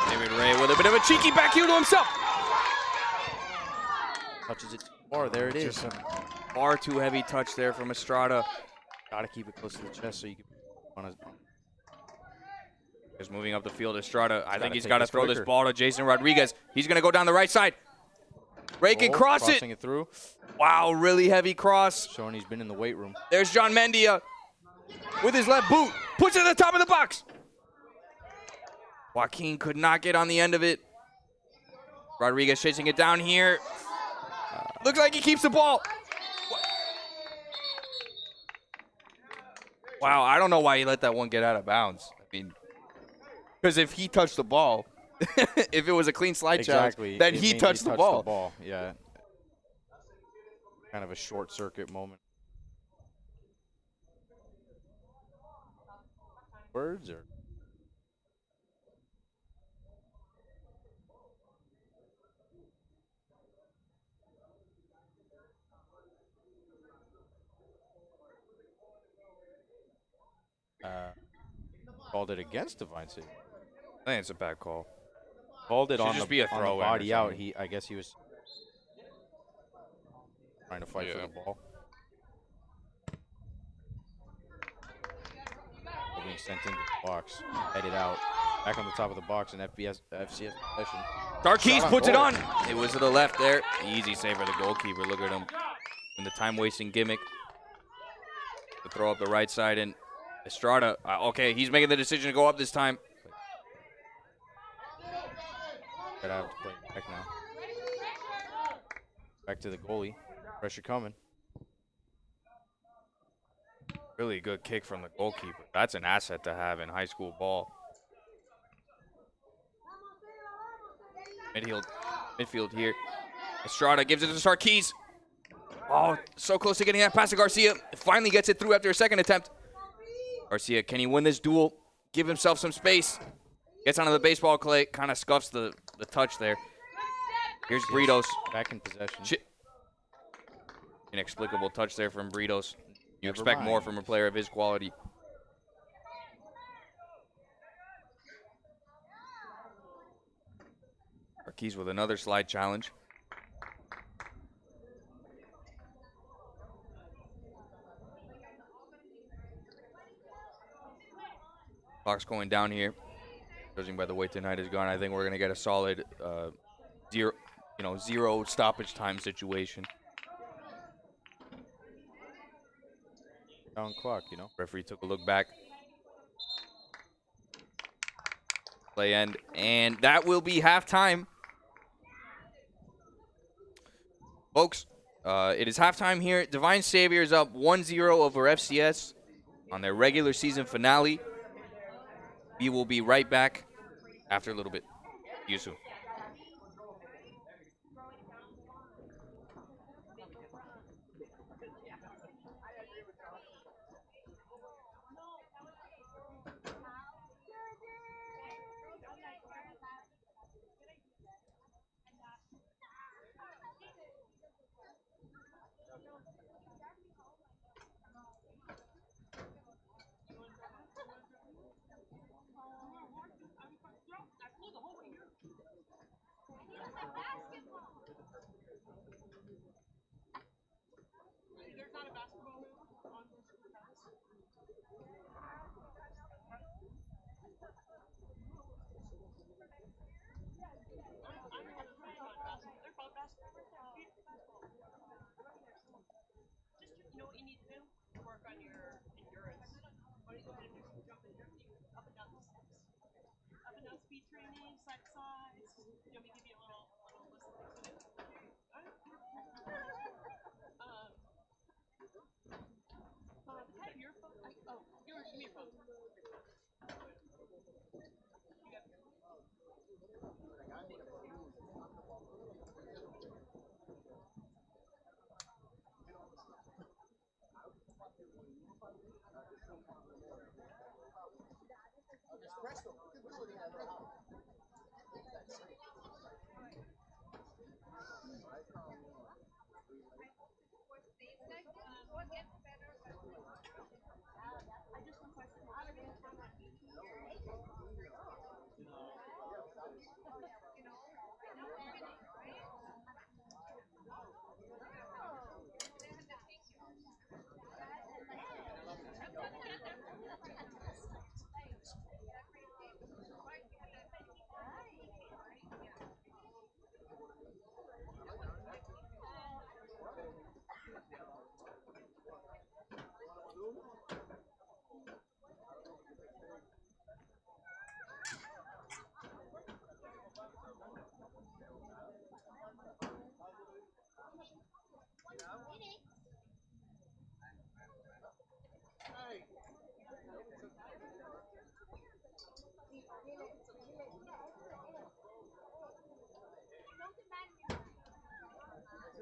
David Ray with a bit of a cheeky back heel to himself. Touches it far. There it is. Just a far too heavy touch there from Estrada. Got to keep it close to the chest so you can. Just moving up the field, Estrada. I think he's take got to this throw this quicker. ball to Jason Rodriguez. He's going to go down the right side. Ray can cross crossing it. it through. Wow, really heavy cross. Showing he's been in the weight room. There's John Mendia with his left boot. Puts it at the top of the box. Joaquin could not get on the end of it. Rodriguez chasing it down here. Looks like he keeps the ball. Wow, I don't know why he let that one get out of bounds. I mean, because if he touched the ball, if it was a clean slide Exactly. challenge, then It he mainly touched the ball. Yeah. Kind of a short circuit moment. Words or called it against D.Savior. I think it's a bad call. Called it Should on just the, be a on the throw-in or body out. something. I guess he was trying to fight for the ball. Being sent into the box, headed out, back on the top of the box, and FCS possession. Darkey's puts it on. It was to the left there. Easy save for the goalkeeper. Look at him in the time-wasting gimmick. To throw up the right side, and Estrada. Okay, he's making the decision to go up this time. Gotta have to play back now. Back to the goalie. Pressure coming. Really good kick from the goalkeeper. That's an asset to have in high school ball. Midfield here. Estrada gives it to Sarkis. Oh, so close to getting that pass to Garcia. Finally gets it through after a second attempt. Garcia, can he win this duel? Give himself some space. Gets onto the baseball clay. Kind of scuffs the touch there. Here's Britos. Back in possession. Inexplicable touch there from Britos. You Never expect more mind. from a player of his quality. Sarkis with another slide challenge. Clock's going down here. Judging by the way tonight has gone, I think we're gonna get a solid zero stoppage time situation. Down clock, Referee took a look back. Play end, and that will be halftime. Folks, it is halftime here. D.Savior is up 1-0 over FCS on their regular season finale. We will be right back after a little bit. See you soon.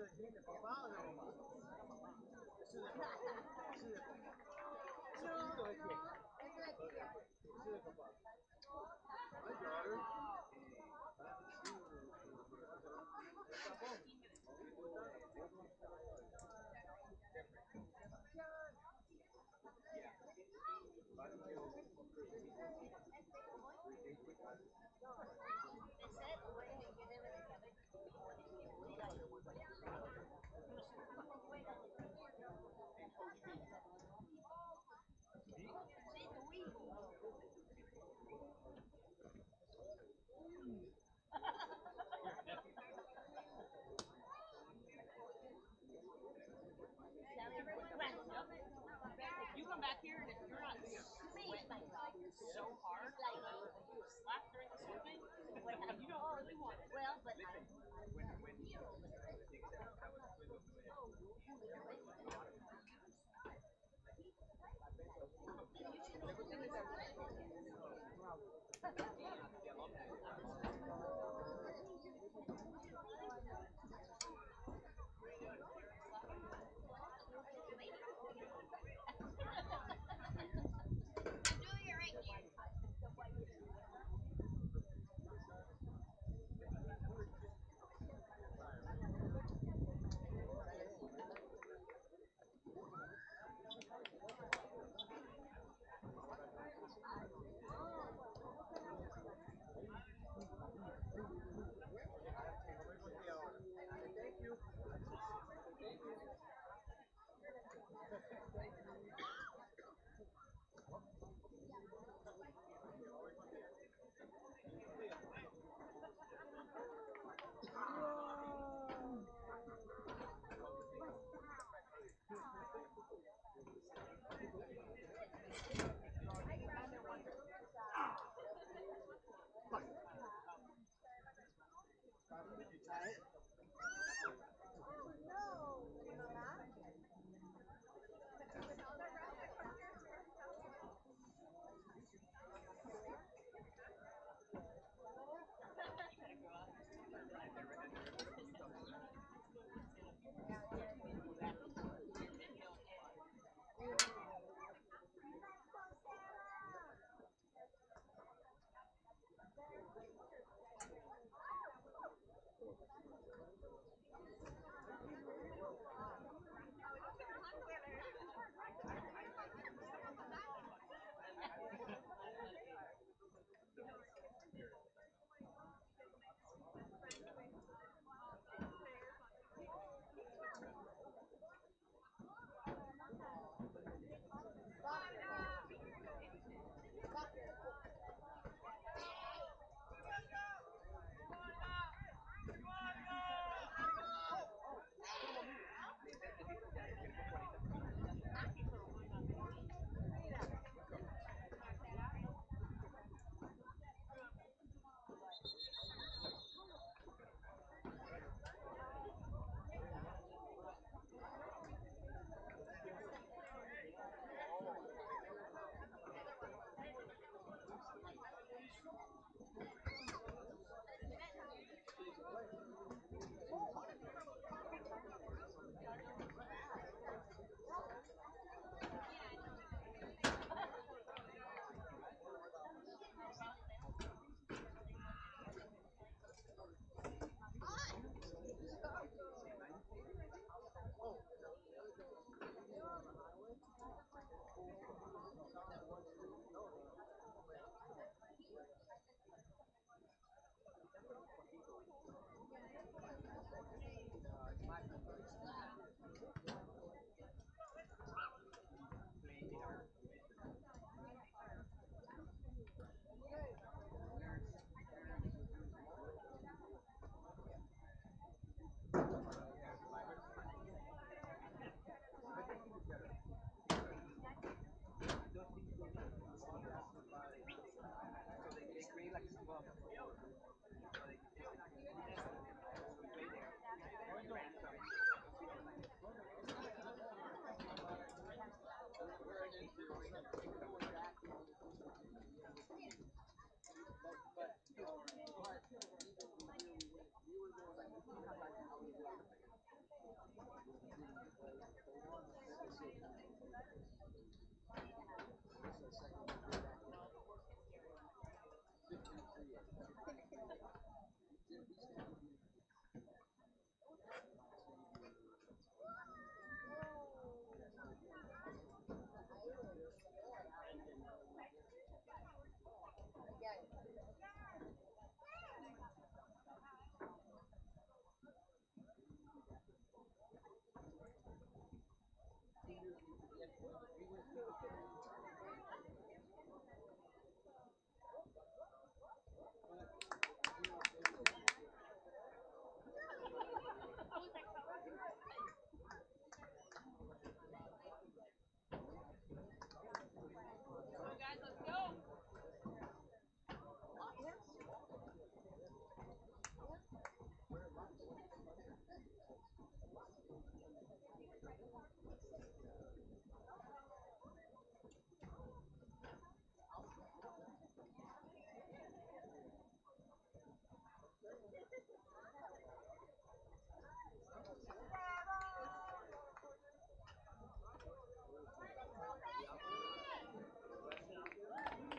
You come back here, and if you're not sweating so hard, you slap during the swimming, you don't really want it. Well, but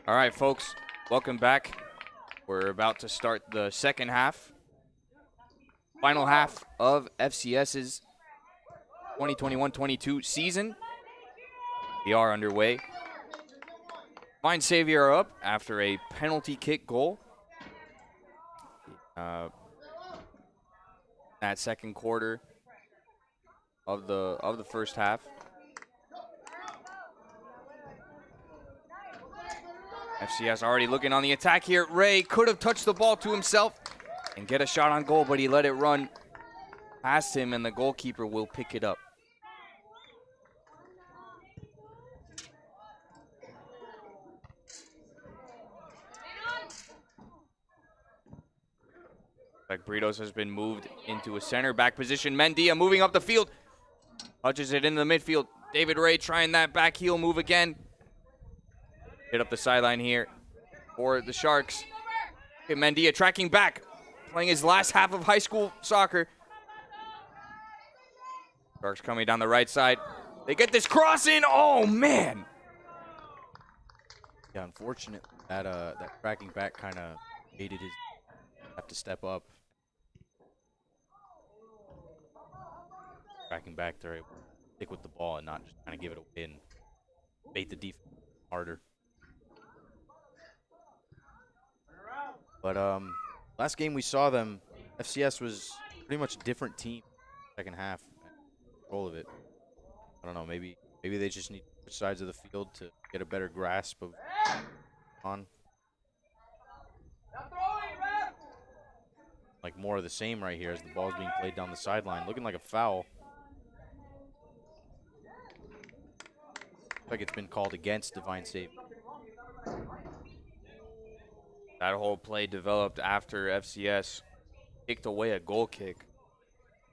All right, folks, welcome back. We're about to start the second half, final half of FCS's 2021-22 season. We are underway. D.Savior are up after a penalty kick goal. That second quarter of the first half. FCS already looking on the attack here. Ray could have touched the ball to himself and get a shot on goal, but he let it run past him, and the goalkeeper will pick it up. Britos has been moved into a center back position. Mendia moving up the field. Touches it into the midfield. David Ray trying that back heel move again. Hit up the sideline here for the Sharks. Okay, Mendia tracking back. Playing his last half of high school soccer. Sharks coming down the right side. They get this cross in. Oh, man. Yeah, unfortunate that tracking back kind of aided his have to step up. Tracking back, they're able to stick with the ball and not just kind of give it away and bait the defense harder. But last game we saw them, FCS was pretty much a different team second half. Control of it. I don't know, maybe they just need to switch sides of the field to get a better grasp of on. Like more of the same right here as the ball's being played down the sideline. Looking like a foul. Looks like it's been called against D.Savior. That whole play developed after FCS kicked away a goal kick.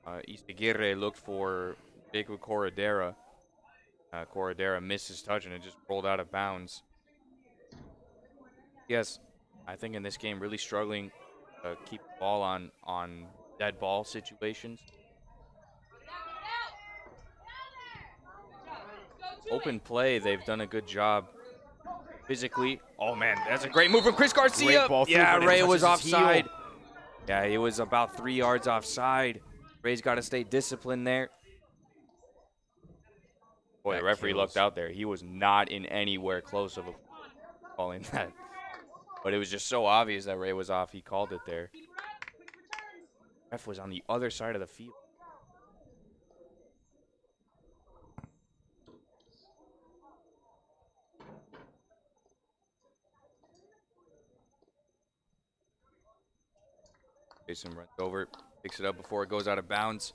Isaguirre looked for Jacob Corredera. Corredera missed his touch and it just rolled out of bounds. Yes, I think in this game really struggling to keep the ball on dead ball situations. Open play, they've done a good job physically. Oh man, that's a great move from Chris Garcia. Yeah, Ray was offside. Yeah, he was about 3 yards offside. Ray's got to stay disciplined there. Boy, the referee looked out there. He was not in anywhere close of a calling that. But it was just so obvious that Ray was off. He called it there. Ref was on the other side of the field. Jason runs over, picks it up before it goes out of bounds.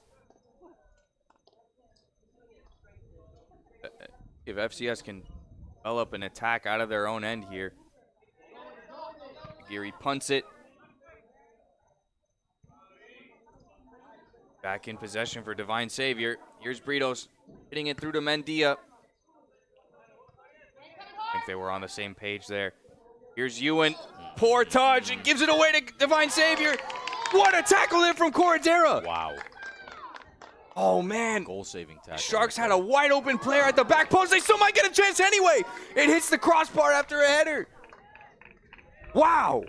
If FCS can develop an attack out of their own end here. Geary punts it. Back in possession for D.Savior. Here's Britos hitting it through to Mendia. I think they were on the same page there. Here's Ewan. Poor touch. It gives it away to D.Savior. What a tackle there from Corredera. Wow. Oh, man. Goal-saving tackle. Sharks had a wide open player at the back post. They still might get a chance anyway. It hits the crossbar after a header. Wow.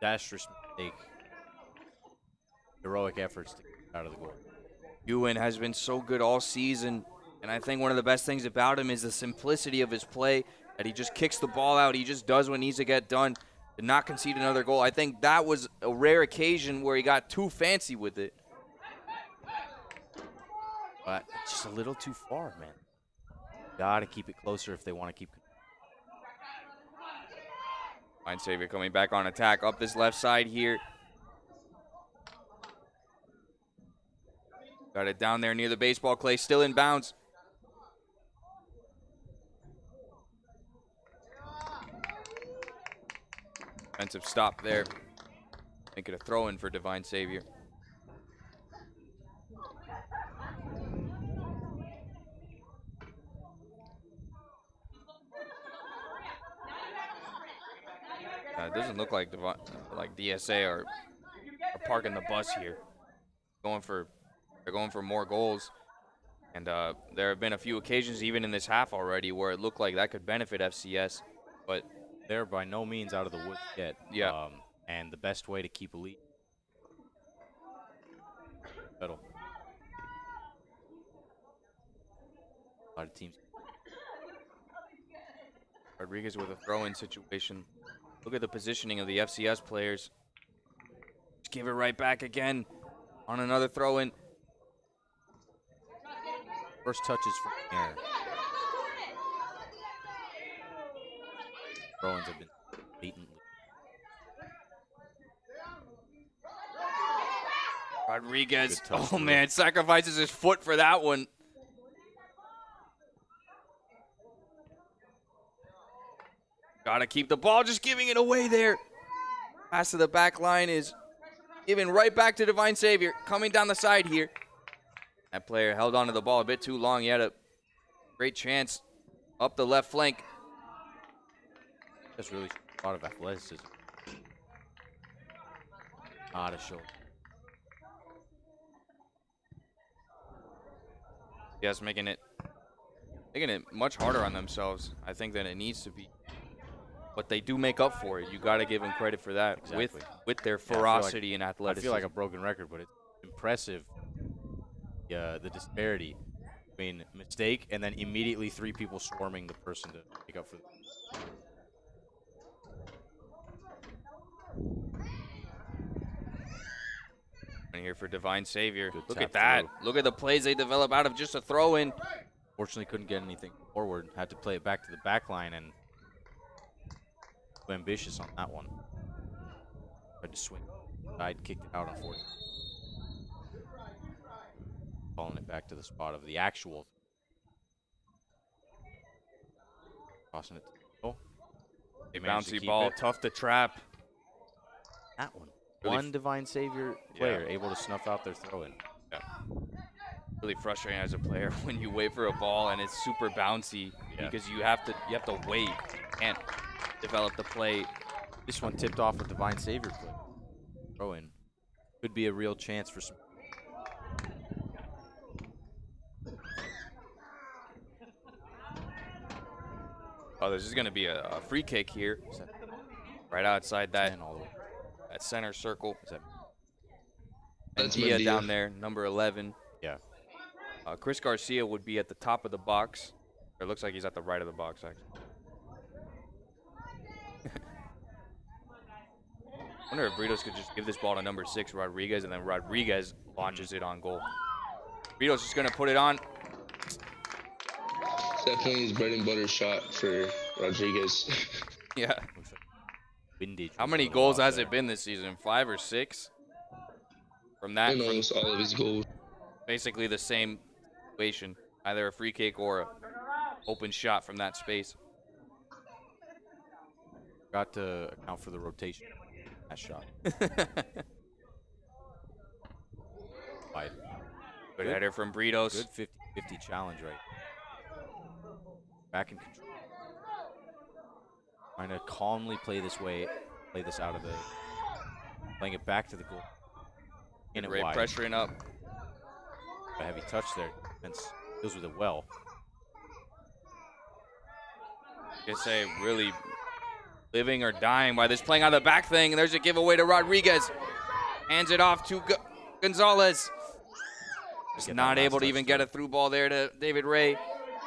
Disastrous mistake. Heroic efforts to get out of the goal. Ewan has been so good all season, and I think one of the best things about him is the simplicity of his play, that he just kicks the ball out. He just does what needs to get done to not concede another goal. I think that was a rare occasion where he got too fancy with it. But it's just a little too far, man. Got to keep it closer if they want to keep. D.Savior coming back on attack up this left side here. Got it down there near the baseball clay, still in bounds. Defensive stop there. Make it a throw-in for D.Savior. It doesn't look like DSA are parking the bus here. They're going for more goals. And there have been a few occasions, even in this half already, where it looked like that could benefit FCS. but they're by no means out of the woods yet. Yeah. And the best way to keep a lead. Pedal. A lot of teams. Rodriguez with a throw-in situation. Look at the positioning of the FCS players. Just give it right back again on another throw-in. First touches from the air. Throw-ins have been blatantly. Rodriguez, Good touch, man, sacrifices his foot for that one. Gotta keep the ball, just giving it away there. Pass to the back line is given right back to Divine Savior, coming down the side here. That player held onto the ball a bit too long. He had a great chance up the left flank. That's really a lot of athleticism. Not a shoulder. Yes, making it much harder on themselves, I think, than it needs to be. But they do make up for it. You got to give them credit for that. Exactly. With their ferocity and athleticism. I feel like a broken record, but it's impressive. The disparity between mistake and then immediately 3 people swarming the person to make up for it. And here for Divine Savior. Good Look at tap that. through. Look at the plays they develop out of just a throw-in. Fortunately, couldn't get anything forward. Had to play it back to the back line and too ambitious on that one. Tried to swing. Side kicked it out on 40. Calling it back to the spot of the actual. Tossing it to the middle. A managed to bouncy keep ball, it. tough to trap. That one. Really One Divine Savior player able to snuff out their throw-in. Yeah. Really frustrating as a player when you wait for a ball and it's super bouncy because you have to wait. You can't develop the play. This one tipped off a Divine Savior play. Throw-in. Could be a real chance for some. Oh, this is going to be a free kick here. Right outside that, All the way. that center circle. Is that And That's Dia Medea. down there, number 11. Yeah. Chris Garcia would be at the top of the box. Or it looks like he's at the right of the box, actually. I wonder if Britos could just give this ball to number 6, Rodriguez, and then Rodriguez launches it on goal. Britos just going to put it on. Definitely his bread and butter shot for Rodriguez. Yeah. looks like windage How was many a little goals off has there. it been this season? 5 or 6? From that, And from almost all of his goals. basically the same situation. Either a free kick or a open shot from that space. Got to account for the rotation. That shot. Wide. Good header from Britos. Good 50-50 challenge right. Back in control. Trying to calmly play this out of the. Playing it back to the goal. In it Great wide. pressuring up. A heavy touch there. Defense deals with it well. You could say really living or dying by this playing on the back thing. And there's a giveaway to Rodriguez. Hands it off to Gonzalez. Just Get that not last able to touch even through. get a through ball there to David Ray.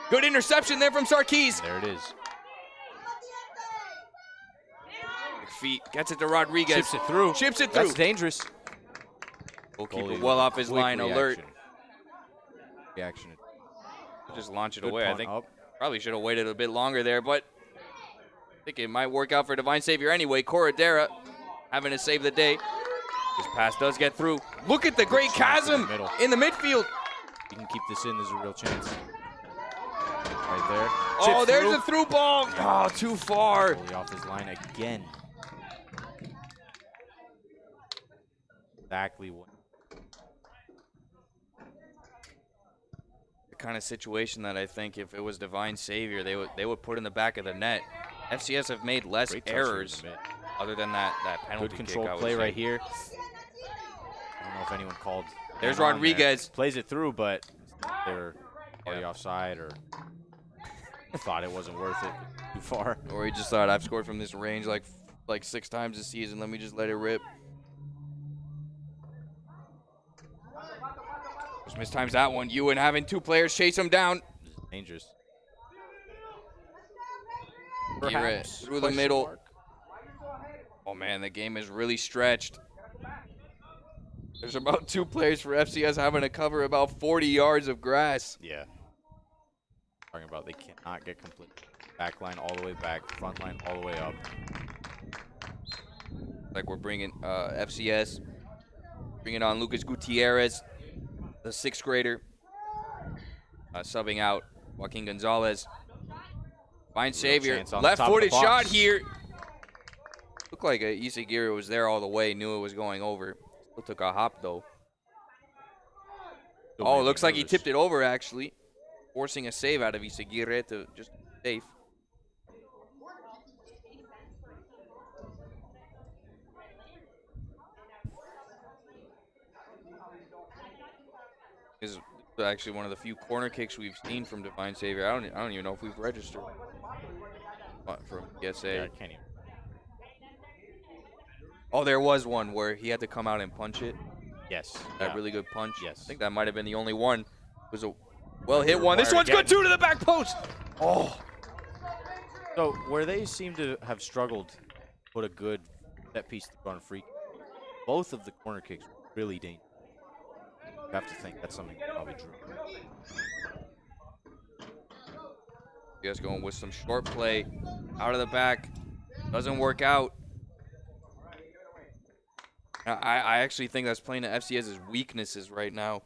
Good interception there from Sarkis. There it is. McPhee gets it to Rodriguez. Chips it through. Chips it through. That's dangerous. Goalkeeper Goalie well with a off his quick line, alert. Reaction. Just launch it Good away. I punt think up. probably should have waited a bit longer there, but I think it might work out for Divine Savior anyway. Corradera having to save the day. His pass does get through. Look at the great chance in the chasm middle. in the midfield. You can keep this in. There's a real chance. Right there. Oh, Chips there's through. a through ball. Oh, too far. Goalie off his line again. Exactly what. The kind of situation that I think if it was Divine Savior, they would put in the back of the net. FCS have made less Great touch here in the errors mid. other than that penalty Good kick, controlled I would play say. right here. I don't know if anyone called. There's man on Rodriguez. there. Plays it through, but they're already Yeah. offside or Thought it wasn't worth it. Too far. Or he just thought, I've scored from this range like 6 times this season. Let me just let it rip. Just mistimes that one. Ewan having 2 players chase him down. This is dangerous. Perhaps through the middle. Mark. Oh man, the game is really stretched. There's about 2 players for FCS having to cover about 40 yards of grass. Yeah. Talking about they cannot get complete. Back line all the way back, front line all the way up. Like we're bringing FCS, bringing on Lucas Gutierrez, the 6th grader, subbing out Joaquin Gonzalez. D.Savior, left-footed shot here. Looked like D.Savior was there all the way, knew it was going over. Still took a hop though. Oh, it looks like he tipped it over actually, forcing a save out of D.Savior to just safe. This is actually one of the few corner kicks we've seen from D.Savior. I don't even know if we've registered from DSA. Yeah, I can't even. Oh, there was one where he had to come out and punch it. Yes. That really good punch. Yes. I think that might have been the only one. It was a well-hit one. This one's good too, to the back post. Oh. So where they seem to have struggled to put a good set piece on free, both of the corner kicks were really dangerous. You have to think that's something that probably drew. You guys going with some short play out of the back. Doesn't work out. I actually think that's playing to FCS's weaknesses right now.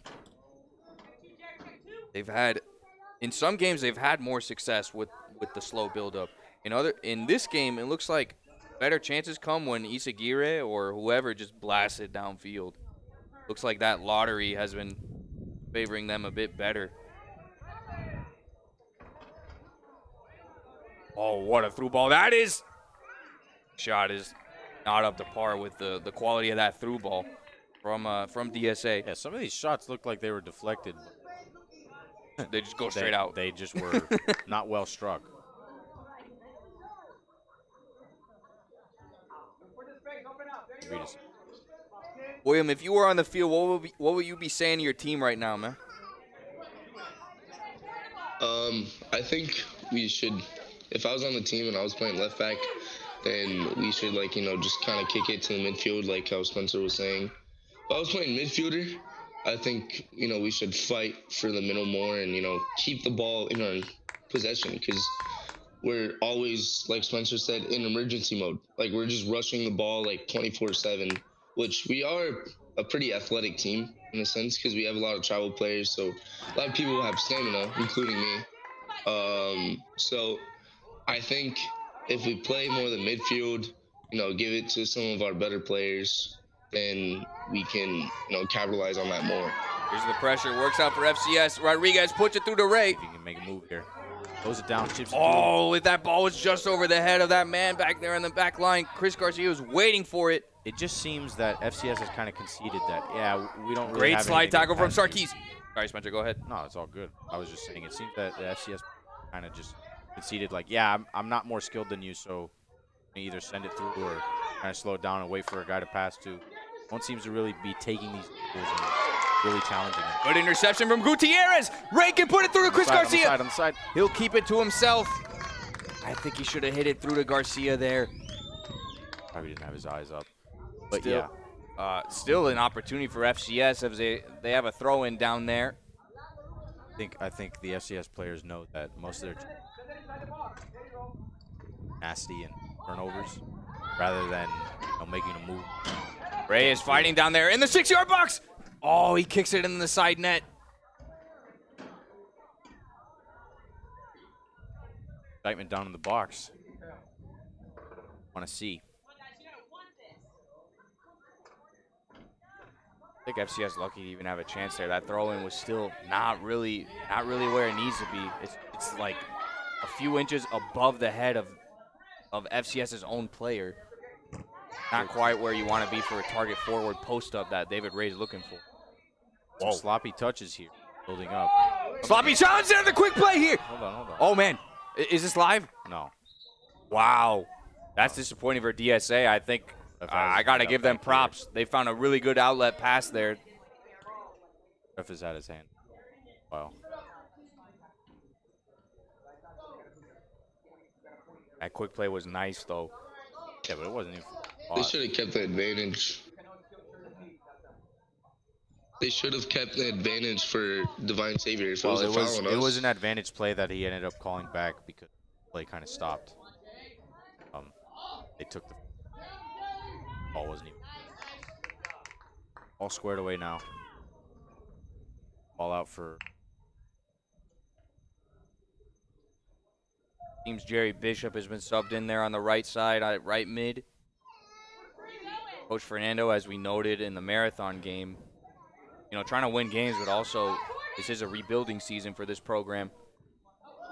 They've had, in some games, they've had more success with the slow build-up. In this game, it looks like better chances come when D.Savior or whoever just blasts it downfield. Looks like that lottery has been favoring them a bit better. Oh, what a through ball that is. Shot is not up to par with the quality of that through ball from DSA. Yeah, some of these shots looked like they were deflected. They just go straight out. They just were not well struck. William, if you were on the field, what would you be saying to your team right now, man? I think we should, if I was on the team and I was playing left back, then we should, just kind of kick it to the midfield like how Spencer was saying. If I was playing midfielder, I think, we should fight for the middle more and, keep the ball in our possession because we're always, like Spencer said, in emergency mode. Like, we're just rushing the ball, 24/7, which we are a pretty athletic team in a sense because we have a lot of travel players. So a lot of people have stamina, including me. So I think if we play more of the midfield, give it to some of our better players, then we can, capitalize on that more. Here's the pressure. Works out for FCS. Rodriguez puts it through to Ray. If you can make a move here. Close it down, chips. Oh, if that ball was just over the head of that man back there in the back line. Chris Garcia was waiting for it. It just seems that FCS has kind of conceded that, we don't really Great have slide tackle from Sarkis. Sorry, Spencer, go ahead. No, it's all good. I was just saying it seems that the FCS kind of just conceded I'm not more skilled than you, so either send it through or kind of slow it down and wait for a guy to pass to. No one seems to really be taking these tools and really challenging them. Good interception from Gutierrez. Ray can put it through to Chris Garcia. On the side. He'll keep it to himself. I think he should have hit it through to Garcia there. Probably didn't have his eyes up. But still, still an opportunity for FCS as they have a throw-in down there. I think the FCS players know that most of their nasty and turnovers rather than making a move. Ray is fighting down there in the 6-yard box. Oh, he kicks it in the side net. Excitement down in the box. Want to see. I think FCS lucky to even have a chance there. That throw-in was still not really where it needs to be. It's like a few inches above the head of FCS's own player. Not quite where you want to be for a target forward post-up that David Ray's looking for. Some sloppy touches here, building up. Sloppy challenge there, the quick play here. Hold on. Oh, man. Is this live? No. Wow. That's disappointing for DSA. I think I got to give them props. They found a really good outlet pass there. Ref has had his hand. Wow. That quick play was nice, though. Yeah, but it wasn't even. They should have kept the advantage. They should have kept the advantage for Divine Savior if it was a foul on us. It was an advantage play that he ended up calling back because the play kind of stopped. They took the ball, wasn't even all squared away now. Ball out for Seems Jerry Bishop has been subbed in there on the right side, right mid. Coach Fernando, as we noted in the marathon game, trying to win games, but also this is a rebuilding season for this program.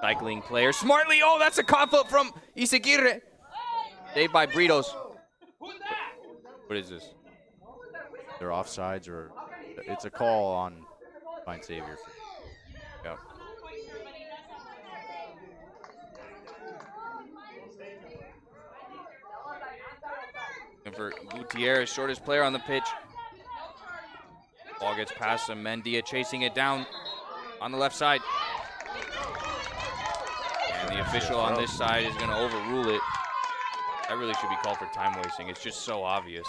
Cycling player smartly. Oh, that's a cough up from Isaguirre. Saved by Britos. What is this? They're offsides, or it's a call on Divine Savior. Yeah. And for Gutierrez, shortest player on the pitch. Ball gets past him. Mendia chasing it down on the left side. And the official on this side is going to overrule it. That really should be called for time wasting. It's just so obvious.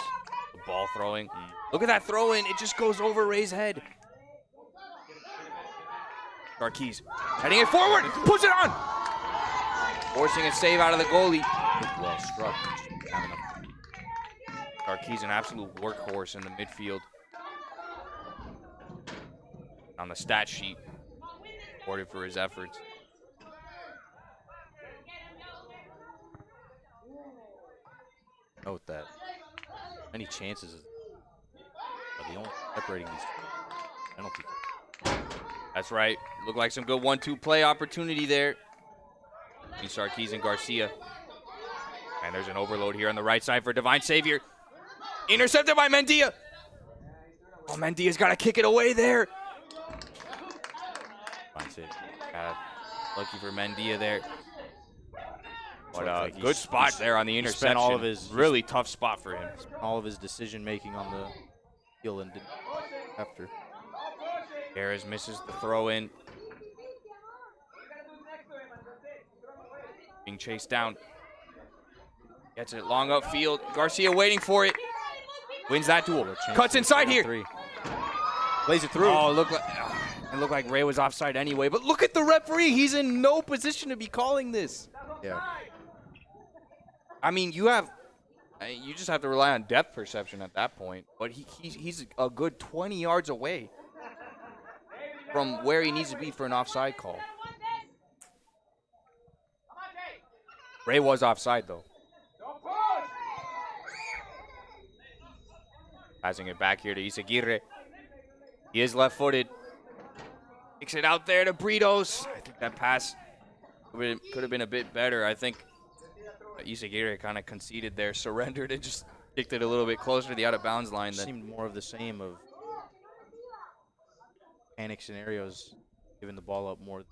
The ball throwing. Look at that throw in. It just goes over Ray's head. Sarkis heading it forward. Puts it on. Forcing a save out of the goalie. Well struck. Sarkis an absolute workhorse in the midfield. On the stat sheet, rewarded for his efforts. Note that many chances are the only separating these penalty. That's right. Looked like some good 1-2 play opportunity there. Sarkis and Garcia. And there's an overload here on the right side for Divine Savior. Intercepted by Mendia. Oh, Mendia's got to kick it away there. Divine Savior. Lucky for Mendia there. But Like good spot there on the interception. All of his really tough spot for him. All of his decision making on the heel and didn't after. Perez misses the throw in. Being chased down. Gets it long upfield. Garcia waiting for it. Wins that duel. Cuts inside here. Plays it through. Oh, it looked like Ray was offside anyway. But look at the referee. He's in no position to be calling this. Yeah. I mean, you just have to rely on depth perception at that point. But he's a good 20 yards away from where he needs to be for an offside call. Ray was offside, though. Passing it back here to Isaguirre. He is left-footed. Kicks it out there to Britos. I think that pass could have been a bit better. I think Isaguirre kind of conceded there, surrendered, and just kicked it a little bit closer to the out-of-bounds line. It seemed more of the same of panic scenarios, giving the ball up more,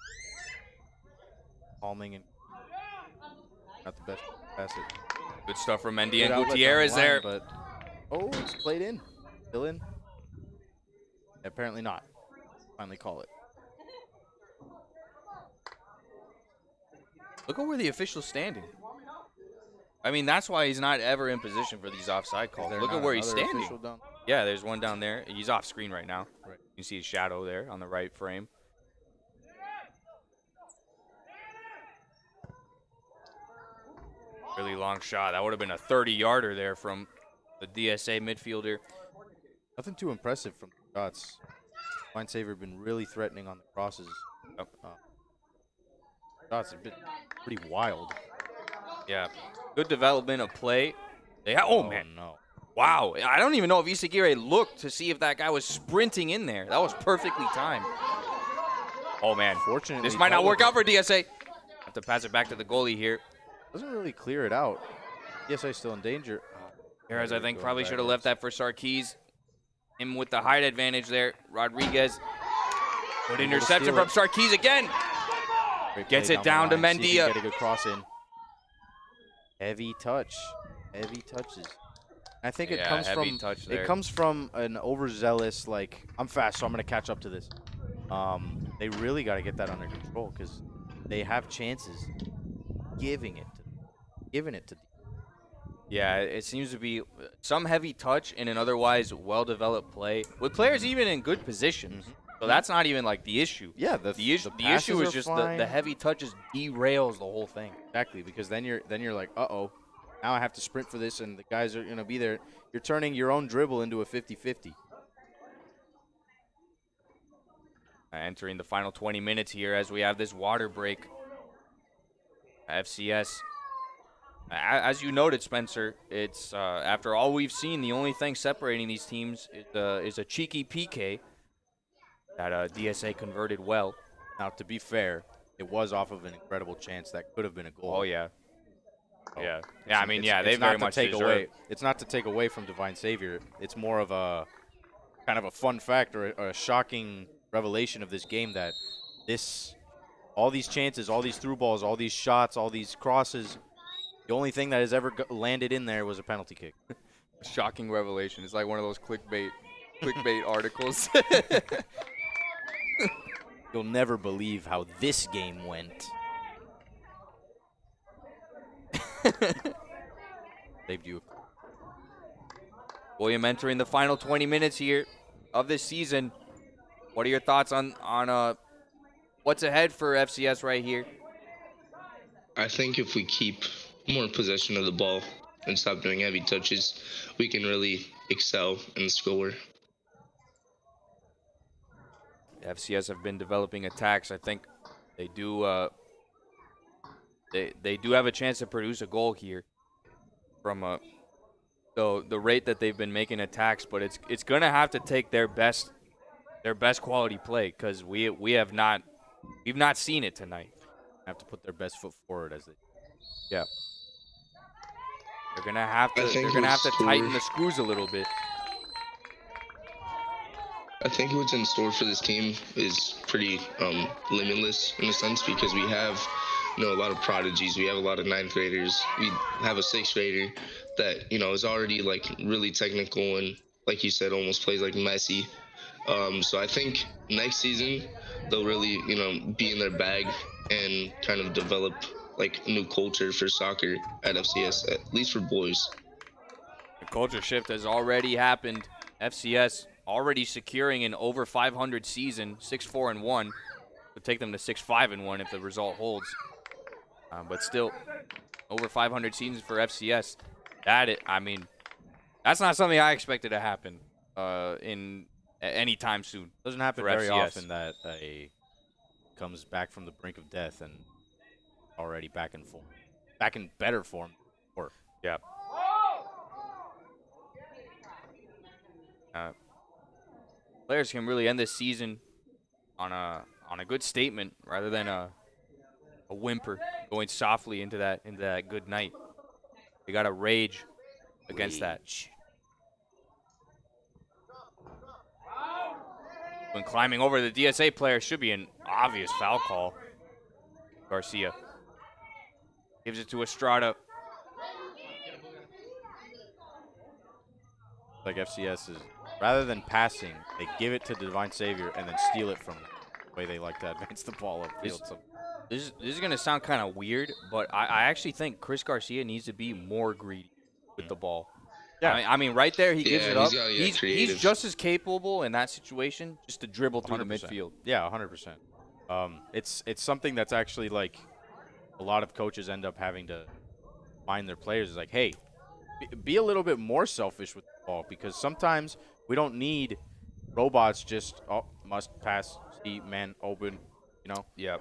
calming and not the best pass it. Good stuff from Mendy and Gutierrez there. But it's played in. Still in? Apparently not. Finally call it. Look at where the official's standing. I mean, that's why he's not ever in position for these offside calls. Look at where he's standing. Yeah, there's one down there. He's off screen right now. Right. You can see his shadow there on the right frame. Really long shot. That would have been a 30-yarder there from the DSA midfielder. Nothing too impressive from the shots. Divine Savior have been really threatening on the crosses. Shots have been pretty wild. Yeah. Good development of play. Oh, man. No. Wow. I don't even know if Isaguirre looked to see if that guy was sprinting in there. That was perfectly timed. Oh, man. Fortunately, this might not work out for DSA. Have to pass it back to the goalie here. Doesn't really clear it out. DSA still in danger. Perez, I think, probably should have left that for Sarkis. Him with the height advantage there. Rodriguez. Good interception from Sarkis again. Great Gets play it down to the line. See if he can Mendia. get a good cross in. Heavy touch. Heavy touches. I think it Yeah, comes heavy from touch there. it comes from an overzealous, like, I'm fast, so I'm gonna catch up to this. They really got to get that under control because they have chances, giving it to. Yeah, it seems to be some heavy touch in an otherwise well-developed play with players even in good positions. So that's not even like the issue. Yeah, The issue passes is are just fine. the heavy touches derails the whole thing. Exactly, because then you're like, uh-oh, now I have to sprint for this, and the guys are gonna be there. You're turning your own dribble into a 50-50. Entering the final 20 minutes here as we have this water break. FCS, as you noted, Spencer, it's after all we've seen, the only thing separating these teams is a cheeky PK that DSA converted well. Now, to be fair, it was off of an incredible chance that could have been a goal. Oh yeah, So yeah. it's- I mean, it's- yeah, it's they not very to much take deserve. away. It's not to take away from D.Savior. It's more of a kind of a fun fact or a shocking revelation of this game that all these chances, all these through balls, all these shots, all these crosses, the only thing that has ever landed in there was a penalty kick. Shocking revelation. It's like one of those clickbait articles. You'll never believe how this game went. Saved you. William entering the final 20 minutes here of this season. What are your thoughts on what's ahead for FCS right here? I think if we keep more possession of the ball and stop doing heavy touches, we can really excel and score. FCS have been developing attacks. I think they do. They do have a chance to produce a goal here from the rate that they've been making attacks, but it's gonna have to take their best quality play because we've not seen it tonight. Have to put their best foot forward as they. Yeah. They're gonna have to. I think They're gonna have to what's tighten for- the screws a little bit. I think what's in store for this team is pretty limitless in a sense because we have, a lot of prodigies. We have a lot of ninth graders. We have a sixth grader that is already like really technical and, like you said, almost plays like Messi. So I think next season they'll really be in their bag and kind of develop like a new culture for soccer at FCS, at least for boys. The culture shift has already happened. FCS already securing an over 500 season, 6-4-1. Would take them to 6-5-1 if the result holds. But still, over 500 seasons for FCS. That's not something I expected to happen in any time soon. Doesn't happen for very FCS. often that a comes back from the brink of death and already back in form, back in better form. Or Yeah. Players can really end this season on a good statement rather than a whimper going softly into that good night. They got to rage against that. When climbing over the DSA player should be an obvious foul call. Garcia gives it to Estrada. like FCS is, rather than passing, they give it to D.Savior and then steal it from them. The way they like to advance the ball upfield. So This is going to sound kind of weird, but I actually think Chris Garcia needs to be more greedy with the ball. Yeah. I mean, right there, he gives it up. He's He's just as capable in that situation just to dribble through the 100%. midfield. Yeah, 100%. It's something that's actually like a lot of coaches end up having to find their players. Is like, hey, be a little bit more selfish with the ball because sometimes we don't need robots just must pass, see, man, open, Yeah.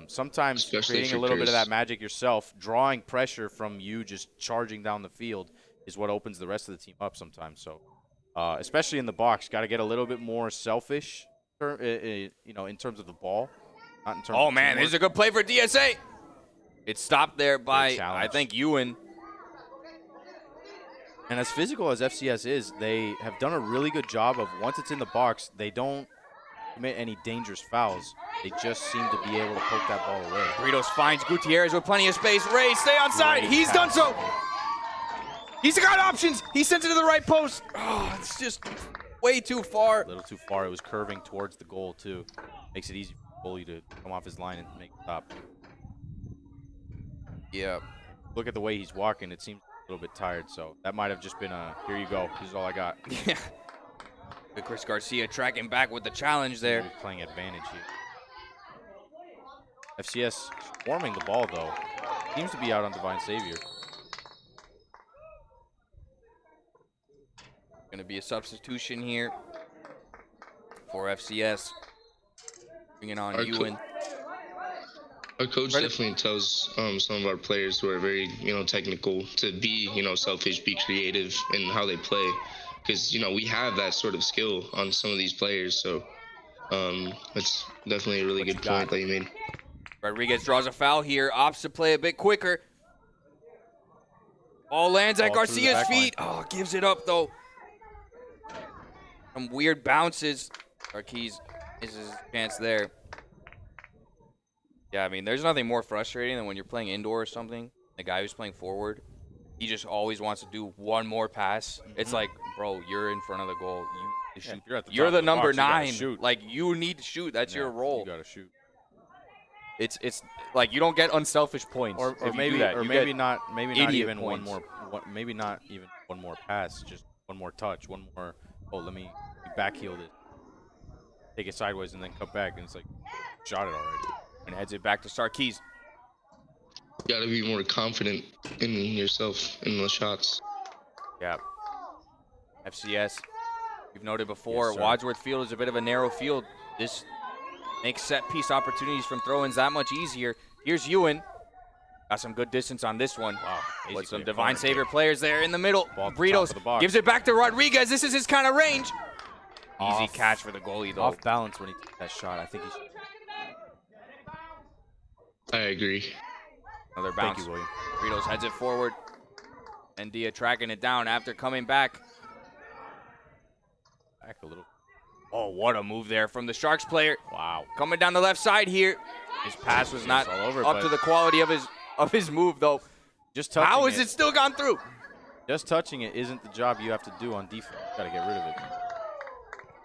Sometimes Especially creating a for little bit of Chris. that magic yourself, drawing pressure from you just charging down the field is what opens the rest of the team up sometimes. So, especially in the box, got to get a little bit more selfish, in terms of the ball. Not in terms Oh, of man, teamwork. this is a good play for DSA. It's stopped there by, challenge. I think, Ewan. And as physical as FCS is, they have done a really good job of once it's in the box, they don't commit any dangerous fouls. They just seem to be able to poke that ball away. Britos finds Gutierrez with plenty of space. Ray, stay on side. Great He's pass. done so. He's got options. He sends it to the right post. Oh, it's just way too far. A little too far. It was curving towards the goal, too. Makes it easy for the goalie to come off his line and make a stop. Yeah. Look at the way he's walking. It seems a little bit tired, so that might have just been a, here you go. This is all I got. Yeah. Chris Garcia tracking back with the challenge there. He's playing advantage here. FCS swarming the ball, though. Seems to be out on Divine Savior. Going to be a substitution here for FCS. Bringing on Ewan. Our coach definitely tells some of our players who are very, technical to be, selfish, be creative in how they play. Because, we have that sort of skill on some of these players. So that's definitely a really good point that you made. Rodriguez draws a foul here. Opts to play a bit quicker. Ball lands at Ball through the Garcia's back line. feet. Oh, gives it up, though. Some weird bounces. Marquise is his chance there. Yeah, I mean, there's nothing more frustrating than when you're playing indoor or something. The guy who's playing forward, he just always wants to do one more pass. It's like, bro, you're in front of the goal. You need to shoot. If you're at the You're top the of the number box, you gotta 9. shoot. Like, you need to shoot. That's your role. You got to shoot. It's like you don't get unselfish points. Or if you maybe do that. You maybe get not idiot even points. maybe not even one more pass, just one more touch, one more, oh, let me back heel this. Take it sideways and then cut back, and it's like, shot it already. And heads it back to Sarkis. You got to be more confident in yourself in the shots. Yeah. FCS, we've noted before, Yes, sir. Wadsworth Field is a bit of a narrow field. This makes set piece opportunities from throw-ins that much easier. Here's Ewan. Got some good distance on this one. Wow. With some Basically a Divine corner Savior players there in the middle. Ball at the top Britos of the box. gives it back to Rodriguez. This is his kind of range. Easy Off- catch for the goalie, though. Off balance when he took that shot. I think he should. I agree. Another Thank bounce. you, William. Britos heads it forward. And Dia tracking it down after coming back. Back a little. Oh, what a move there from the Sharks player. Wow. Coming down the left side here. His pass was not all over, up but- to the quality of his move, though. Just touching How is it still gone through? Just touching it isn't the job you have to do on defense. You gotta get rid of it.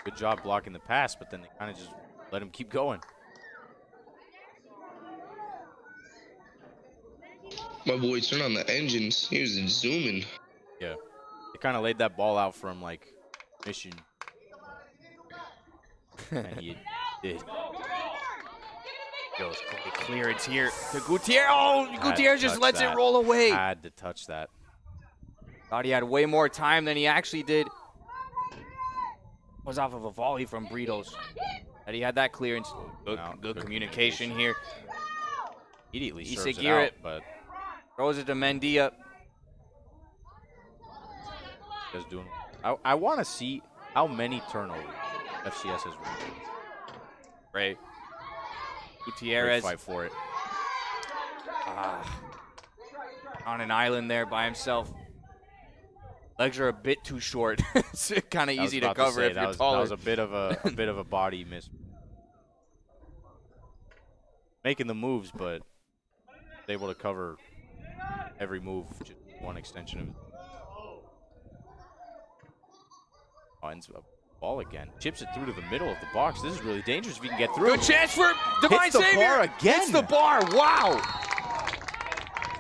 Good job blocking the pass, but then they kind of just let him keep going. My boy turned on the engines. He was zooming. Yeah. They kind of laid that ball out for him like mission. And he did. Goes quick clearance here to Gutierrez. Oh, Had Gutierrez to just touch lets that. it roll away. Had to touch that. Thought he had way more time than he actually did. Was off of a volley from Britos. And he had that clearance. Good, No, good good communication here. Immediately serves it Isagire out, but throws it to Mendia. just doing. I want to see how many turnovers FCS has run. Right. Great Gutierrez fight for it. on an island there by himself. Legs are a bit too short. It's kind of I was easy to about cover say, if that you're was, taller. That was a bit of a body miss. Making the moves, but able to cover every move, just one extension of it. Finds a ball again. Chips it through to the middle of the box. This is really dangerous if you can get through. Good chance for Divine Hits the Savior. bar again. Hits the bar. Wow.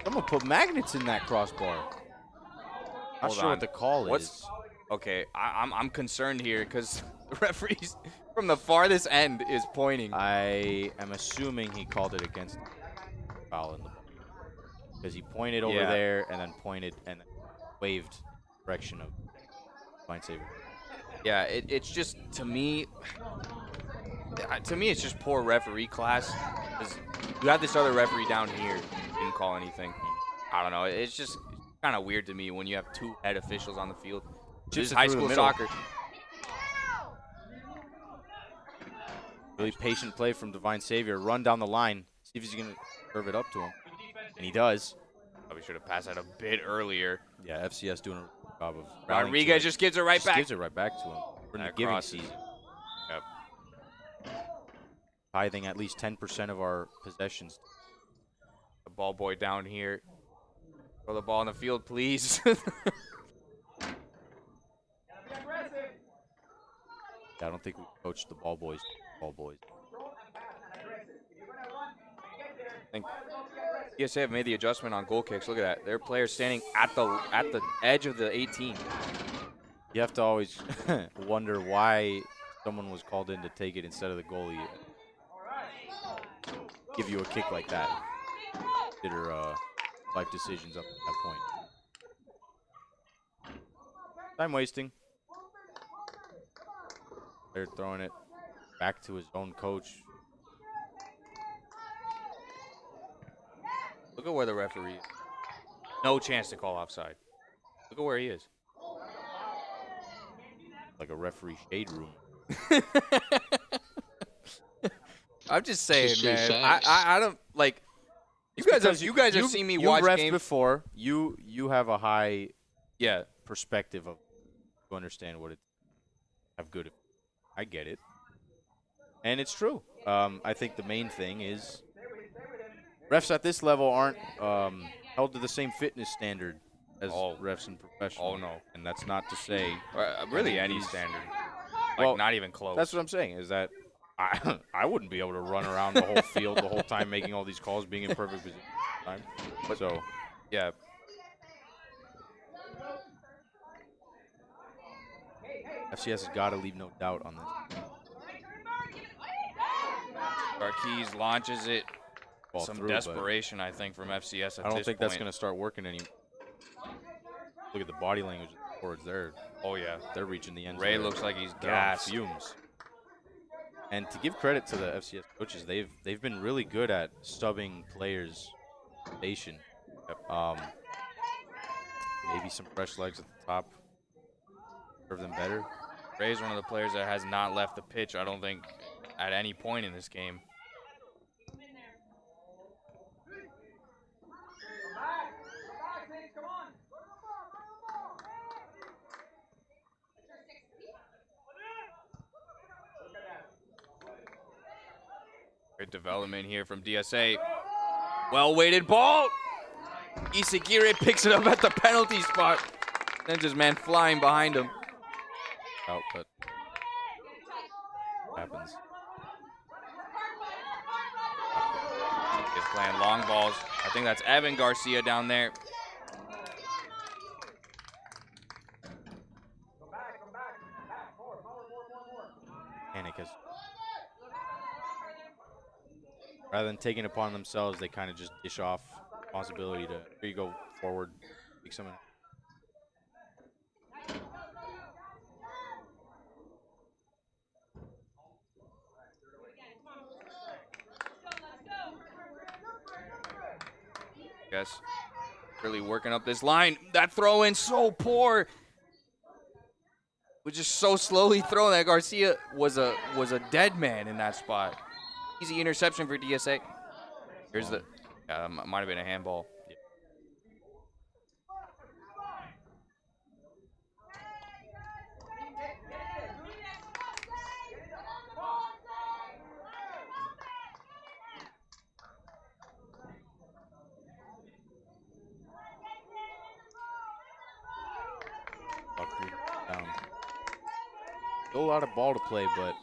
Someone put magnets in that crossbar. Not Hold sure on. what the call What's- is. Okay, I'm concerned here because the referees from the farthest end is pointing. I am assuming he called it against foul in the because he pointed over Yeah. there and then pointed and then waved direction of Divine Savior. Yeah, it's just to me it's just poor referee class. 'Cause you have this other referee down here, didn't call anything. I don't know. It's just kind of weird to me when you have two head officials on the field. This is it high through the school middle. soccer. Really patient play from Divine Savior. Run down the line. See if he's going to curve it up to him. And he does. Probably should have passed that a bit earlier. Yeah, FCS doing a job of routing to Rodriguez it. just gives it right Just back. gives it right back to him. We're in the That giving crosses. season. Yep. tithing at least 10% of our possessions. The ball boy down here. Throw the ball on the field, please. I don't think we coached the ball boys. Ball boys. I think D.Savior have made the adjustment on goal kicks. Look at that. Their players standing at the edge of the 18. You have to always wonder why someone was called in to take it instead of the goalie. Give you a kick like that. Consider life decisions up to that point. Time wasting. They're throwing it back to his own coach. Look at where the referee is. No chance to call offside. Look at where he is. Like a referee shade room. I'm just saying, Straight man. facts. I don't like. You guys have seen me watch refed games before. You have a high Yeah, perspective of to understand what it have good. I get it, and it's true. I think the main thing is refs at this level aren't held to the same fitness standard as refs in professional. Oh, no. And that's not to say really any of any these- standard. Well, Like not even close. That's what I'm saying. Is that I wouldn't be able to run around the whole field the whole time making all these calls, being in perfect position all the time. But so Yeah. FCS has got to leave no doubt on this. Marquise launches it. Ball Some through, but desperation, I think, from FCS at I don't this think point. that's going to start working any. Look at the body language of the forwards there. Oh, yeah. They're reaching the end. Ray looks like he's They're on gassed. fumes. And to give credit to the FCS coaches, they've been really good at stubbing players' station. Maybe some fresh legs at the top serve them better. Ray's one of the players that has not left the pitch, I don't think, at any point in this game. Great development here from DSA. Well-weighted ball. Isagire picks it up at the penalty spot. Sends his man flying behind him. Out, but happens. He's playing long balls. I think that's Evan Garcia down there. Panic has. Rather than taking it upon themselves, they kind of just dish off responsibility to, here you go, forward, take someone. Yes, really working up this line. That throw in so poor. Was just so slowly thrown that Garcia was a dead man in that spot. Easy interception for DSA. Here's the might have been a handball. Yeah. Down. Still a lot of ball to play, but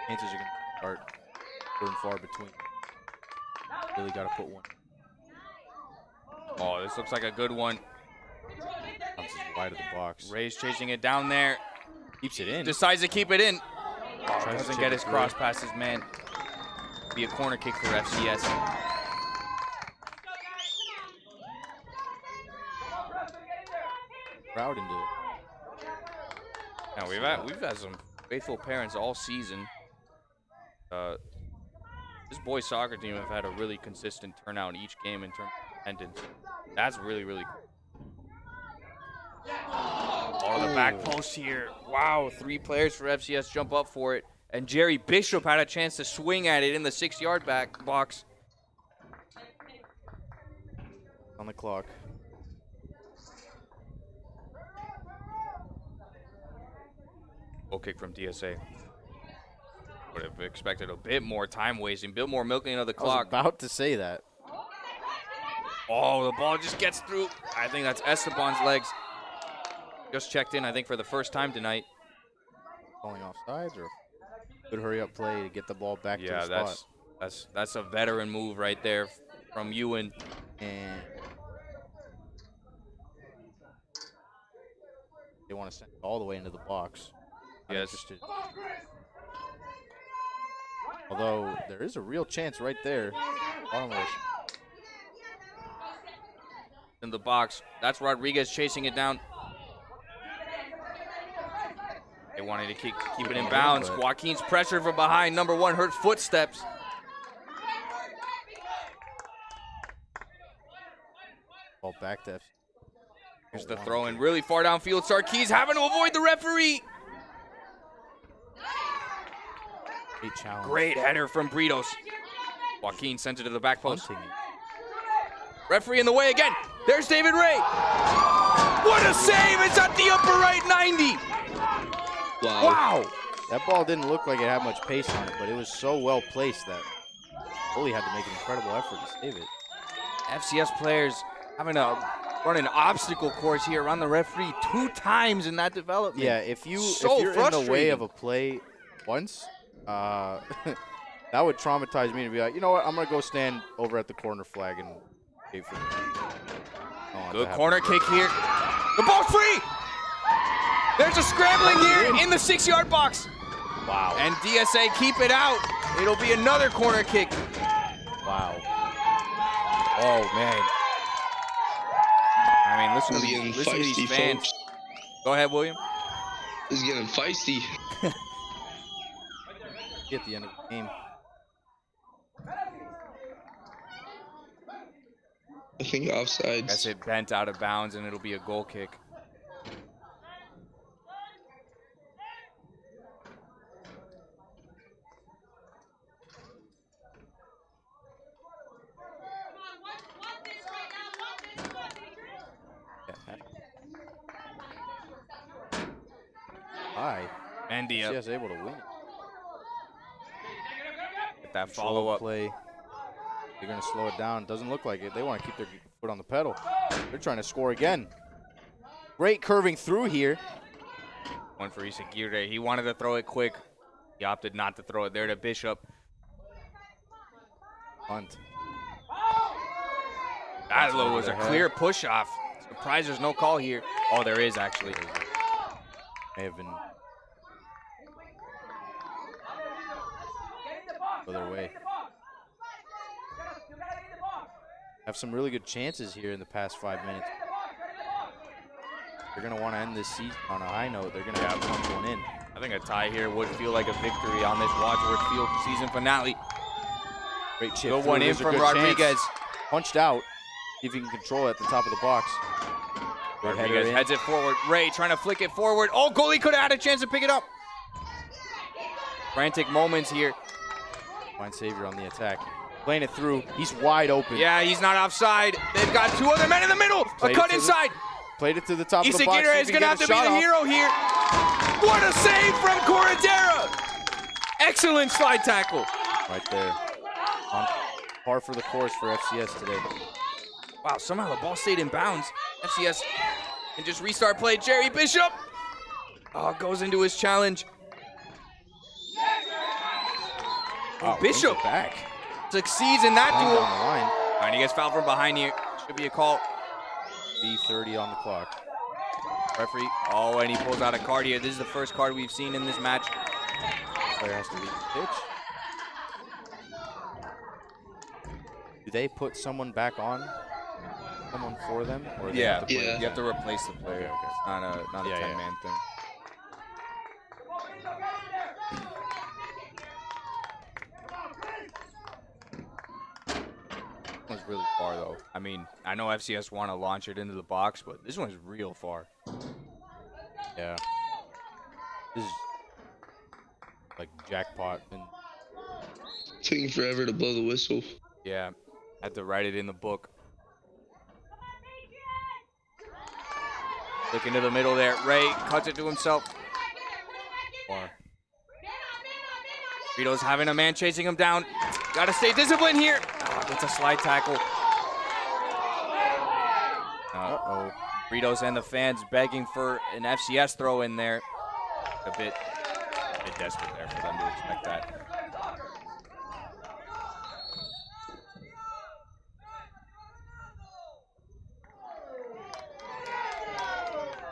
chances are going to start few and far between. Really got to put one. Oh, this looks like a good one. Bounces wide of the box. Ray's chasing it down there. Keeps it in. Decides to keep it in. Tries to Doesn't chip get it his through. cross passes, man. Be a corner kick for FCS. Crowd into it. Now we've had some faithful parents all season. This boys soccer team have had a really consistent turnout each game in terms of attendance. That's really, really cool. Ball to the back post here. Wow, 3 players for FCS jump up for it. And Jerry Bishop had a chance to swing at it in the 6-yard back box. On the clock. Goal kick from DSA. Would have expected a bit more time wasting, a bit more milking of the I was clock. about to say that. Oh, the ball just gets through. I think that's Esteban's legs. Just checked in, I think, for the first time tonight. Calling offsides or good hurry-up play to get the ball back to the spot. That's a veteran move right there from Ewan. And they want to send it all the way into the box. I'm Yes. interested. Although there is a real chance right there. Bottom of In the box. That's Rodriguez chasing it down. They wanted to keep it in bounds. But- Joaquin's pressure from behind. Number 1 hurt footsteps. ball back to FC. Here's the throw in really far downfield. Sarkis having to avoid the referee. Great challenge. Great header from Britos. Joaquin sends it to the back post. Punting it. Referee in the way again. There's David Ray. What a save. It's at the upper right 90. Wow. Wow. That ball didn't look like it had much pace on it, but it was so well placed that Bully had to make an incredible effort to save it. FCS players having to run an obstacle course here around the referee 2 times in that development. Yeah, if you're in the way of a play once, that would traumatize me to be like, you know what, I'm going to go stand over at the corner flag and wait for Good corner kick here. The ball's free. There's a scrambling here in the 6-yard box. Wow. And DSA keep it out. It'll be another corner kick. Wow. Oh, man. I mean, This is getting listen to these feisty, fans. folks. Go ahead, William. This is getting feisty. At the end of the game. I think offsides. That's it bent out of bounds, and it'll be a goal kick. Hi. Mendy up. FCS able to win. Get that Control follow-up. play. They're going to slow it down. Doesn't look like it. They want to keep their foot on the pedal. They're trying to score again. Great curving through here. One for Isagire. He wanted to throw it quick. He opted not to throw it there to Bishop. Hunt. That was a clear push-off. Surprised there's no call here. Oh, there is actually. May have been other way. Have some really good chances here in the past 5 minutes. They're going to want to end this season on a high note. They're going to have to pump one in. I think a tie here would feel like a victory on this Wadsworth Field season finale. Great chip. Good through. one in There's a from good Rodriguez. chance. Punched out. See if he can control it at the top of the box. Good header Rodriguez in. heads it forward. Ray trying to flick it forward. Oh, goalie could have had a chance to pick it up. Frantic moments here. D.Savior on the attack. Playing it through. He's wide open. Yeah, he's not offside. They've got 2 other men in the middle. Played a it cut to the- inside. Played it to the top of the box. Isagire is going to have to be the hero here. What a save from Corradera. Excellent slide tackle. Right there. On par for the course for FCS today. Wow, somehow the ball stayed in bounds. FCS can just restart play. Jerry Bishop. Oh, goes into his challenge. Wow, Bishop brings it back. succeeds in that Down duel. the line. All right, he gets fouled from behind here. Should be a call. B30 on the clock. Referee. Oh, and he pulls out a card here. This is the first card we've seen in this match. Player has to leave the pitch. Do they put someone back on? Someone for them? Or they have to play Yeah. You have to replace the player. Okay, okay. It's not a Yeah, 10-man thing. This one's really far, though. I mean, I know FCS want to launch it into the box, but this one's real far. Yeah. This is like jackpot. And Taking forever to blow the whistle. Yeah, had to write it in the book. Look into the middle there. Ray cuts it to himself. far. Rito's having a man chasing him down. Gotta stay disciplined here. Oh, gets a slide tackle. Uh-oh. Rito's and the fans begging for an FCS throw in there. A bit desperate there for them to expect that.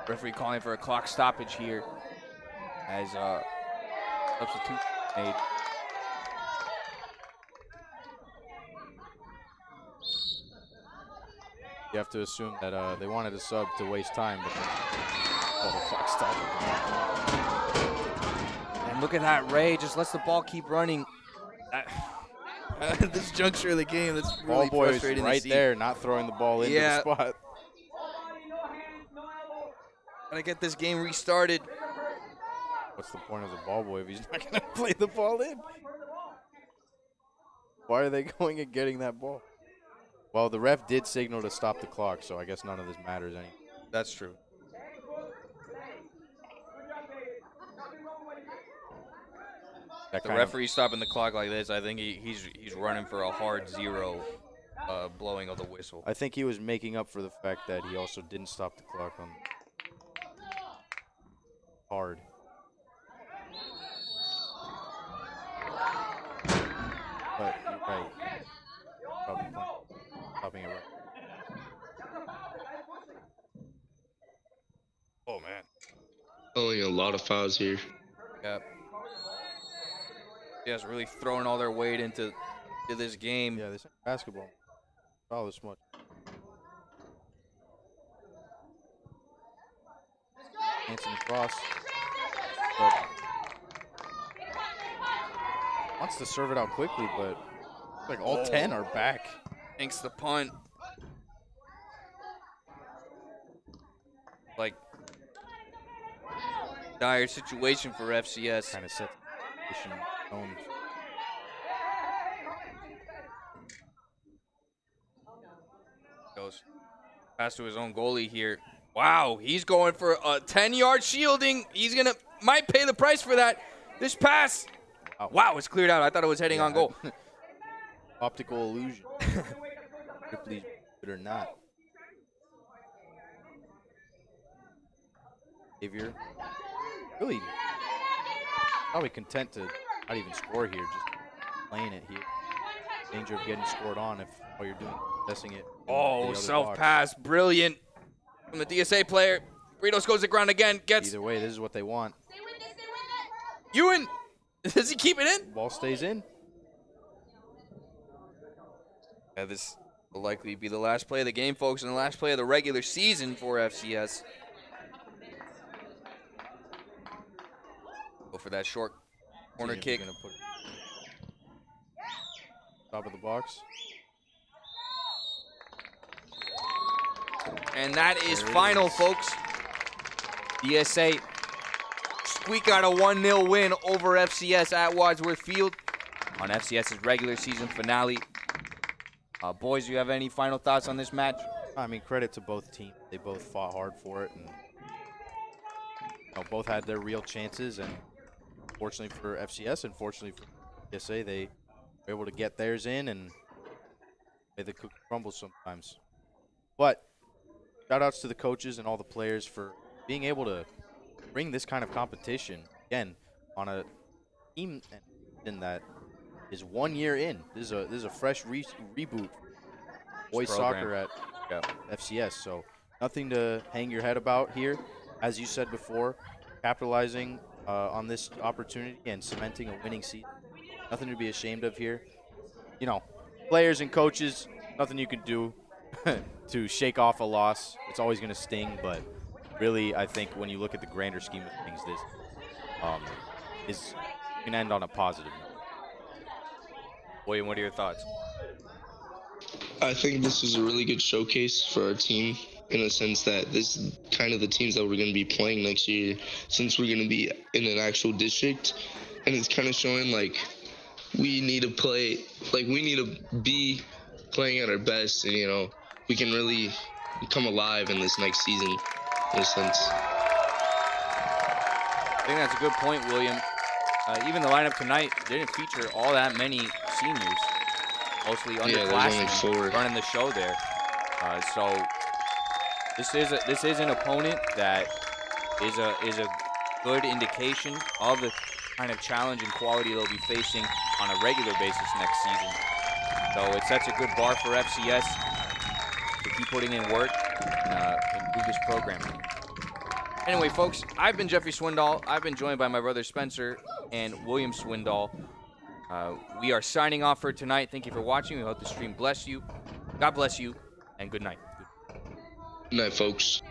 Referee calling for a clock stoppage here as substitute made. You have to assume that they wanted a sub to waste time, but the clock stopped. And look at that, Ray just lets the ball keep running. This juncture of the game, that's really Ball boy is frustrating right to see. there, not throwing the ball into the spot. Gotta get this game restarted. What's the point of the ball boy if he's not going to play the ball in? Why are they going and getting that ball? Well, the ref did signal to stop the clock, so I guess none of this matters anymore. That's true. That The kind of- referee stopping the clock like this, I think he's running for a hard 0 blowing of the whistle. I think he was making up for the fact that he also didn't stop the clock on hard. But you're right. Stopping it right. Oh, man. Only a lot of fouls here. Yep. Yes, really throwing all their weight into this game. Yeah, this ain't basketball. Foul this much. Hanson across. But wants to serve it out quickly, but it's like all 10 are back. Thanks the punt. Like, dire situation for FCS. Kind of set the tone. Goes pass to his own goalie here. Wow, he's going for a 10-yard shielding. He's might pay the price for that. This pass. Wow, it's cleared out. I thought it was heading on goal. Optical illusion. Ripley's it or not. D.Savior. Really probably content to not even score here, just playing it here. Danger of getting scored on if all you're doing is messing it. Oh, self pass, brilliant from the DSA player. Ritos goes to ground again, gets Either way, this is what they want. Ewan. Does he keep it in? Ball stays in. Yeah, this will likely be the last play of the game, folks, and the last play of the regular season for FCS. Go for that short corner kick. Gonna put top of the box. And that is final, folks. DSA squeak out a 1-0 win over FCS at Wadsworth Field on FCS's regular season finale. Boys, do you have any final thoughts on this match? I mean, credit to both teams. They both fought hard for it, and both had their real chances. And fortunately for FCS, and fortunately for DSA, they were able to get theirs in, and the cookie crumbles sometimes. But shout-outs to the coaches and all the players for being able to bring this kind of competition again on a team that is 1 year in. This is a fresh reboot. Boys soccer at FCS, so nothing to hang your head about here. As you said before, capitalizing on this opportunity and cementing a winning season. Nothing to be ashamed of here. Players and coaches, nothing you can do to shake off a loss. It's always going to sting, but really, I think when you look at the grander scheme of things, this is can end on a positive note. William, what are your thoughts? I think this is a really good showcase for our team in the sense that this is kind of the teams that we're going to be playing next year since we're going to be in an actual district. And it's kind of showing like we need to play, like we need to be playing at our best, and we can really come alive in this next season in a sense. I think that's a good point, William. even the lineup tonight didn't feature all that many seniors. Mostly Yeah, there's only underclassmen 4. running the show there. So this is an opponent that is a good indication of the kind of challenge and quality they'll be facing on a regular basis next season. So it sets a good bar for FCS to keep putting in work and improve this program. Anyway, folks, I've been Jeffrey Swindoll. I've been joined by my brother Spencer and William Swindoll. We are signing off for tonight. Thank you for watching. We hope the stream bless you. God bless you, and good night. Good night, folks.